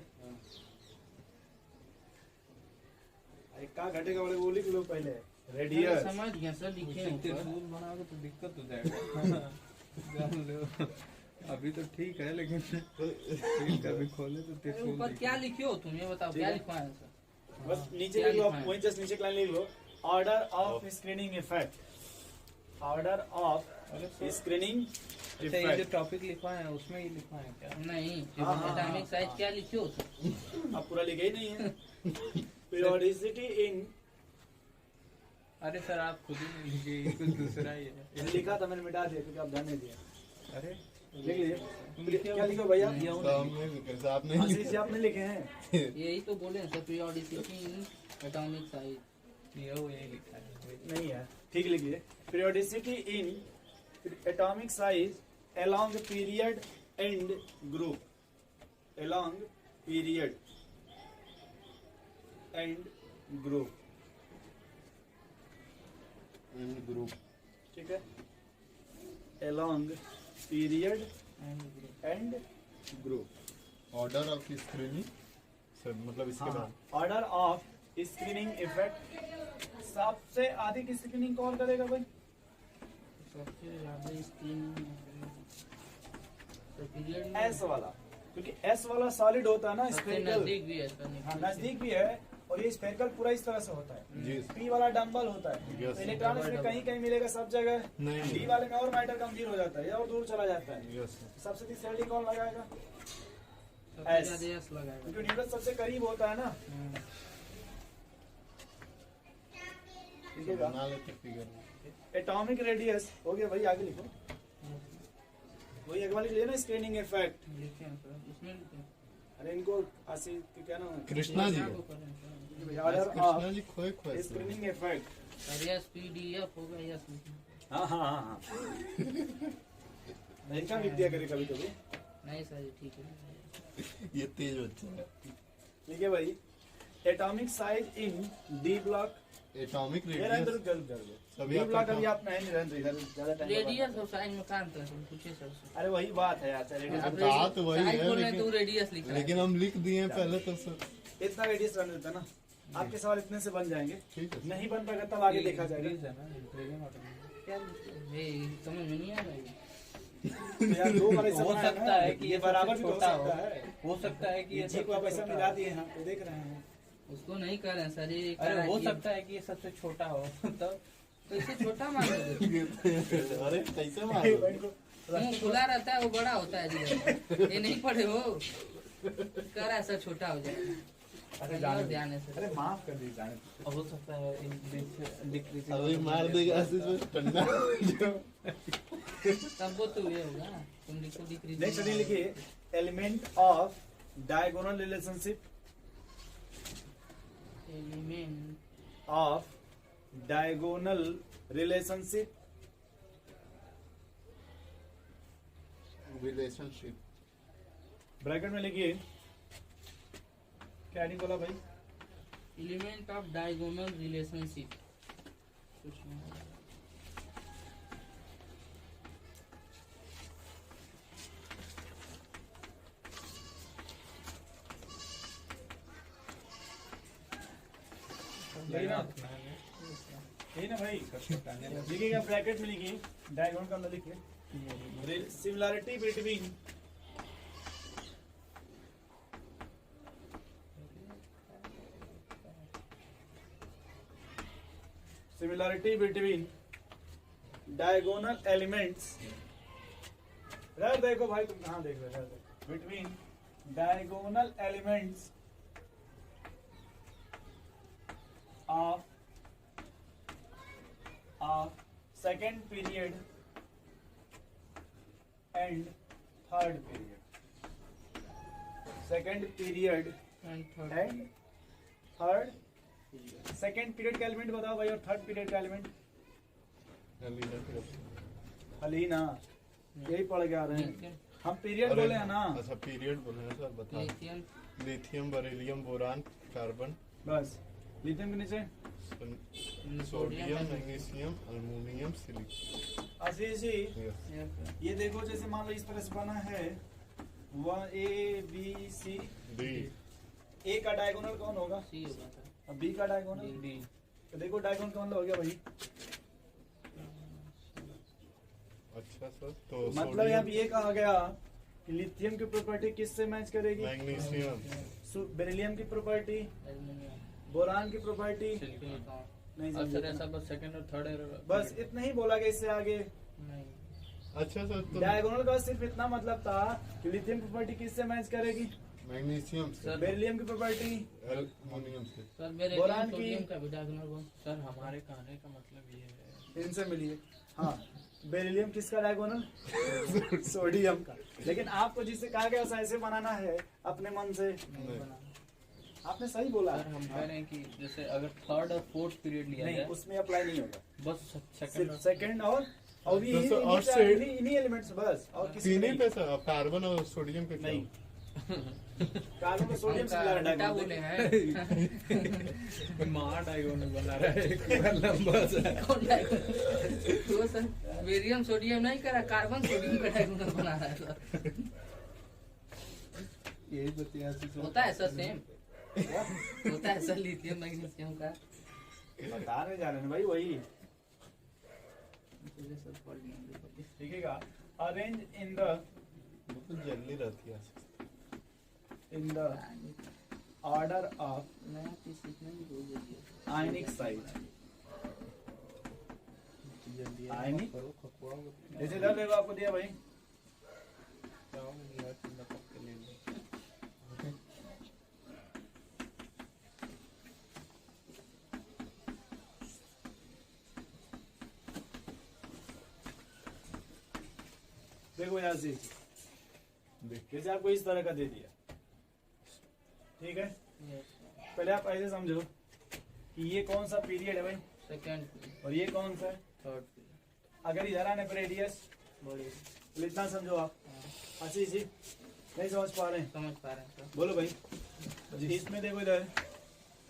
एक कहाँ घटेगा बोले वो लिख लो पहले, रेडियस। समझ गया सर, लिखे हैं ऊपर। त्रिशूल बनाओगे तो दिक्कत हो जाएगा। जान लो अभी तो ठीक है, लेकिन फिर कभी खोले तो अरे त्रिशूल ऊपर क्या लिखे हो तुम, ये बताओ क्या लिखा है सर? बस नीचे क्या लिख लो, लिखा है? वहीं जस्ट नीचे लाइन लिख लो, order of screening effect, order of screening अच्छा, ये जो इफेक्ट। टॉपिक लिखा है उसमें ये लिखा है क्या? नहीं, हाँ, हाँ, एटॉमिक साइज हाँ। क्या लिखे हो तुम? आप पूरा लिखे ही नहीं है। पीरियोडिसिटी इन, अरे सर आप खुद ही नहीं लिखे, ये कुछ दूसरा ही है। मैंने लिखा था, मैंने मिटा दिया क्योंकि आप ध्यान नहीं दिया। अरे लिख लीजिए, क्या लिखो भैया? सामने लिखे, साहब नहीं आशीष जी आपने लिखे हैं। यही तो बोले हैं sir, periodicity in atomic size. यही लिखा है। नहीं है, ठीक लिखिए, periodicity in atomic size along period and group, along period and group, group. ठीक है, along period and group. Order of screening sir, मतलब इसके बाद ऑर्डर ऑफ स्क्रीनिंग इफेक्ट, सबसे अधिक स्क्रीनिंग कौन करेगा भाई? सबसे ज्यादा स्क्रीन तो पीरियड में एस वाला, क्योंकि एस वाला सॉलिड होता है ना, सबसे स्फेरिकल। नजदीक भी है सर, हाँ नजदीक भी है, और ये स्फेरिकल पूरा इस तरह से होता है। जी पी वाला डंबल होता है, Yes. तो इलेक्ट्रॉनिक्स में कहीं कहीं मिलेगा, सब जगह। नहीं डी वाले में और मैटर कमजोर हो जाता है, या और दूर चला जाता है। यस सबसे तीसरी कौन लगाएगा? सबसे S। ज्यादा एस लगाएगा। क्योंकि न्यूटन सबसे करीब होता है ना। लिखिएगा, बना लेते फिगर। एटॉमिक रेडियस हो गया भाई, आगे लिखो। वही एक बार लिख लिया ना, स्क्रीनिंग इफेक्ट। लिखे हैं सर, उसमें लिखे हैं। अरे इनको आशीष के क्या नाम है? कृष्णा जी को करें सर। ऑर्डर कृष्णा ऑफ जी खोए खोए से। Screening effect. और एस पी डी एफ होगा, यस लिखे। हाँ हाँ हाँ हाँ। इनका लिख दिया करे कभी कभी। नहीं सर, ये ठीक है। ये तेज बच्चा है। ठीक है भाई, atomic size in D block. Atomic ये रहने दो, रेडियस जल्द कर दो। सभी डी आपका ब्लॉक काम- अभी आप नहीं रहने दो, इधर ज्यादा टाइम रेडियस और साइज में काम करते हैं, पूछिए सर से। अरे वही बात है यार, चलिए अब रेडियस। बात वही साइज है, बोल रहे हैं तो लेकिन रेडियस लिख रहा है। लेकिन हम लिख दिए हैं पहले तो सर। इतना रेडियस रहने देता ना, आपके सवाल इतने से बन जाएंगे। ठीक है नहीं बन पाएगा तब आगे देखा जाएगा। Increase है ना, increasing automatic। क्या लिखे? ये समझ में नहीं आ रहा है। तो यार दो बार ऐसा हो बनाया सकता ना, है कि ये ये बराबर सबसे भी हो छोटा हो। सकता है। हो सकता है कि ये ये जी को आप ऐसा मिला दिए हैं, तो देख रहे हैं। उसको नहीं कर रहे हैं सर, ये कर अरे रहा हो है कि- सकता है कि ये सबसे छोटा हो तब तो इसे छोटा मान लो। अरे कैसे भाई मारो? इनको मुंह खुला रहता है, वो बड़ा होता है जी। ये नहीं पढ़े हो, कर रहा है सर, छोटा हो जाए। अरे और जाने ध्यान है सर। अरे माफ कर दीजिए, जाने दो। हो सकता है decreasing अभी मार देगा आशीष में ठंडा। तब वो तो ये होगा, तुम लिखो डिक्रीज। नेक्स्ट हेडिंग लिखिए, element of diagonal relationship element of diagonal relationship. Relationship bracket में लिखिए, क्या हेडिंग बोला भाई? Element of diagonal relationship. कुछ नहीं। यही ना, यही ना भाई। लिखिएगा, ब्रैकेट में लिखिए, डायगोनल का अंदर लिखिए, similarity between similarity between diagonal elements. रह देखो भाई, तुम कहाँ देख रहे हो? Between diagonal elements of of second period and third period. Second period And third. and third. Second period का एलिमेंट बताओ भाई और थर्ड पीरियड का एलिमेंट। हलीना यही पढ़ के आ रहे हैं हम, पीरियड बोले हैं ना। अच्छा पीरियड बोले हैं सर, बता। Lithium, lithium, beryllium, boron, carbon, बस लिथियम के नीचे sodium, magnesium, aluminium, silicon. Ashish ji yes. ये देखो, जैसे मान लो इस तरह से बना है 1 A B C। डी। ए का डायगोनल कौन होगा? सी होगा सर। अब बी का डायगोनल, डी। तो देखो डायगोनल कौन हो गया भाई। अच्छा सर, तो मतलब यहाँ ये कहा गया कि लिथियम की प्रॉपर्टी किससे मैच करेगी? मैग्नीशियम। बेरिलियम की प्रॉपर्टी, एल्युमिनियम, बोरान की प्रॉपर्टी सिलिकॉन। नहीं सर समझे। ऐसा बस सेकंड और थर्ड एरर बस इतना ही बोला गया, इससे आगे नहीं। अच्छा सर, तो डायगोनल का सिर्फ इतना मतलब था कि लिथियम की प्रॉपर्टी किससे मैच करेगी? मैग्नीशियम से, सर, बेरिलियम की प्रॉपर्टी एल्युमिनियम से। सर मेरे बोरान की- सोडियम का भी डायगोनल कौन? सर हमारे कहने का मतलब ये है इनसे मिलिए। हाँ, बेरिलियम किसका डायगोनल? सोडियम का। लेकिन आपको जिससे कहा गया वैसा ऐसे बनाना है अपने मन से। नहीं बना। आपने सही बोला। सर हम कह रहे हैं कि जैसे अगर थर्ड और फोर्थ पीरियड लिया नहीं, जाए उसमें अप्लाई नहीं होगा। बस सेकंड सिर्फ सेकंड और भी तो और से- इन्हीं एलिमेंट्स बस, और किसी तीन में ही नहीं। पे सर, कार्बन और सोडियम के क्या? नहीं, कार्बन को सोडियम से मिला उल्टा डायगोनल। बोले हैं। महा डायगोनल बना रहा है पूरा लंबा सा। कौन डायगोनल? तो सर बेरियम सोडियम नहीं करा, कार्बन सोडियम का डायगोनल बना रहा है सर। यही बतिया होता है सर सेम, होता है सर लिथियम मैग्नीशियम का। बता रहे जा रहे हैं भाई वही। मुझे सब पढ़ लिया। ठीक है, अरेंज इन द तो जल्दी रहती है। ऑर्डर ऑफ नया चीज सीखने में बहुत जल्दी है। आयनिक साइज। जल्दी आयनिक करो खपुआ जैसे इधर देखो, आपको दिया भाई देखो यहाँ से, जैसे आपको इस तरह का दे दिया, ठीक है। पहले आप ऐसे समझो कि ये कौन सा पीरियड है भाई, सेकंड और ये कौन सा है। थर्ड अगर इधर आने पर रेडियस, बड़ी तो इतना समझो आप। आशीष जी नहीं समझ पा रहे हैं? समझ पा रहे हैं सर। बोलो भाई। इसमें देखो इधर,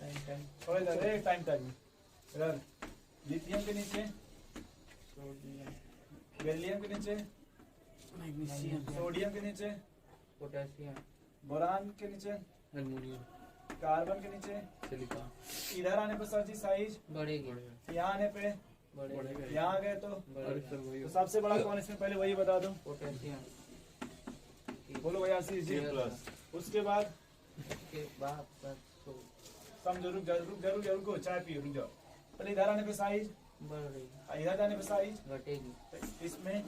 टाइम और इधर टाइम इधर लिथियम के नीचे, बेरिलियम के नीचे, सोडियम के नीचे, पोटेशियम, बोरान के नीचे, एल्युमिनियम, कार्बन के नीचे। सिलिकॉन इधर आने पर सर जी साइज, बढ़ेगी, यहाँ आने पे, बढ़ेगी, यहाँ आ गए तो अरे सर वही तो सबसे बड़ा कौन इसमें, पहले वही बता दो। पोटेशियम। बोलो भाई आशीष जी। प्लस उसके बाद उसके बाद सर तो समझो, रुक जाओ, रुको, चाय पियो, रुक जाओ। पहले इधर आने पे साइज, बढ़ रही, इधर जाने पे साइज, घटेगी। इसमें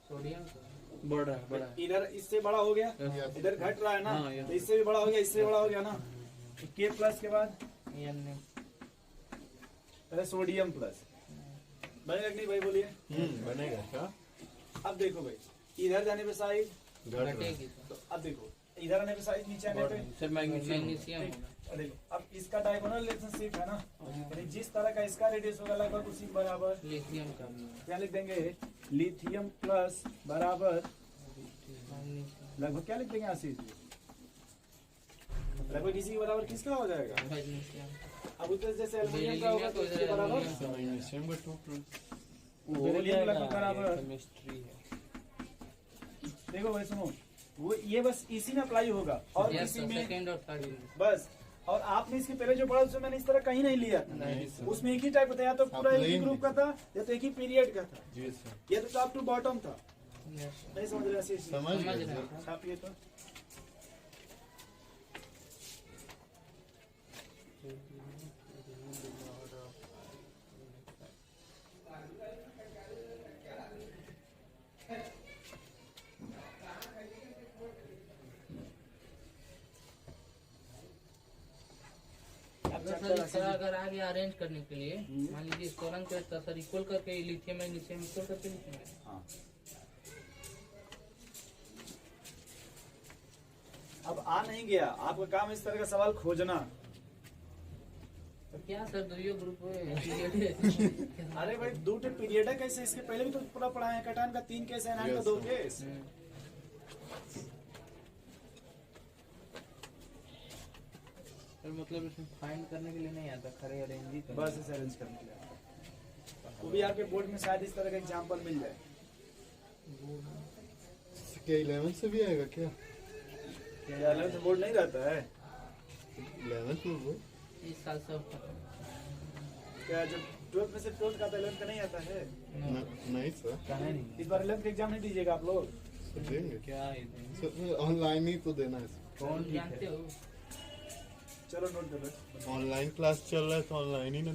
सोडियम बढ़ रहा है, बढ़ रहा है। इधर इससे बड़ा हो गया, Yes. इधर घट रहा है ना, हाँ, yes. तो इससे भी बड़ा हो गया, इससे बड़ा हो गया ना। के प्लस के बाद एन पहले सोडियम प्लस बनेगा कि नहीं भाई, बोलिए। बनेगा क्या? अब देखो भाई, इधर जाने पे साइज, घट रहा है। घटेगी सर। तो अब देखो इधर आने पे साइज, नीचे आने पे सर मैग्नीशियम मैग्नीशियम ठीक। होगा। और देखो अब इसका डायगोनल रिलेशनशिप है ना, यानी जिस तरह का इसका रेडियस होगा लगभग उसी के बराबर। लिथियम का क्या लिख देंगे? लिथियम प्लस बराबर मैग्नीशियम, लगभग क्या लिख देंगे आशीष जी? लगभग इसी के बराबर किसका हो जाएगा? मैग्नीशियम, अब उधर जैसे एल्युमिनियम का होगा तो इसके बराबर मैग्नीशियम का 2 प्लस। बेरिलियम लगभग बराबर। केमिस्ट्री है। देखो भाई सुनो, वो ये बस इसी में अप्लाई होगा और यस इसी सर, में सेकंड और थर्ड। बस। और आपने इसके पहले जो पढ़ा उसमें मैंने इस तरह कहीं नहीं लिया, नहीं सर। उसमें एक ही टाइप था, या तो पूरा एक ही ग्रुप का था या तो एक ही पीरियड का था, जी सर, या तो टॉप टू बॉटम था। यस नहीं समझ रहे आशीष जी? समझ समझ गए रहे सर। हैं। छापिए तो। अगर सर इस तरह अगर आगे अरेंज करने के लिए मान लीजिए इसको रंग करता सर इक्वल करके लिथियम मैग्नीशियम इक्वल करके लिखेंगे। हाँ। अब आ नहीं गया, आपका काम इस तरह का सवाल खोजना। तो क्या सर दुइयो ग्रुप में अरे भाई 2 पीरियड है, कैसे इसके पहले भी तो पूरा पढ़ा है। कटान का 3 केस है, एनान का 2 केस। सर मतलब इसमें फाइंड करने के लिए नहीं आता, खड़े अरेंज ही करना। बस इसे अरेंज करने के लिए वो भी आपके बोर्ड में शायद इस तरह का एग्जाम्पल मिल जाए। क्या 11 से भी आएगा क्या? 11th बोर्ड नहीं रहता है 11th में वो इस साल सब क्या? जब 12th में से 12th का 11th का नहीं आता है। नहीं सर, कहा नहीं इस बार 11th का एग्जाम नहीं दीजिएगा आप लोग? तो देंगे क्या है ये? सर, ऑनलाइन ही तो देना है सर। कौन ठीक जानते है? हो। चलो नोट कर लो। ऑनलाइन क्लास चल रहा है तो ऑनलाइन ही ना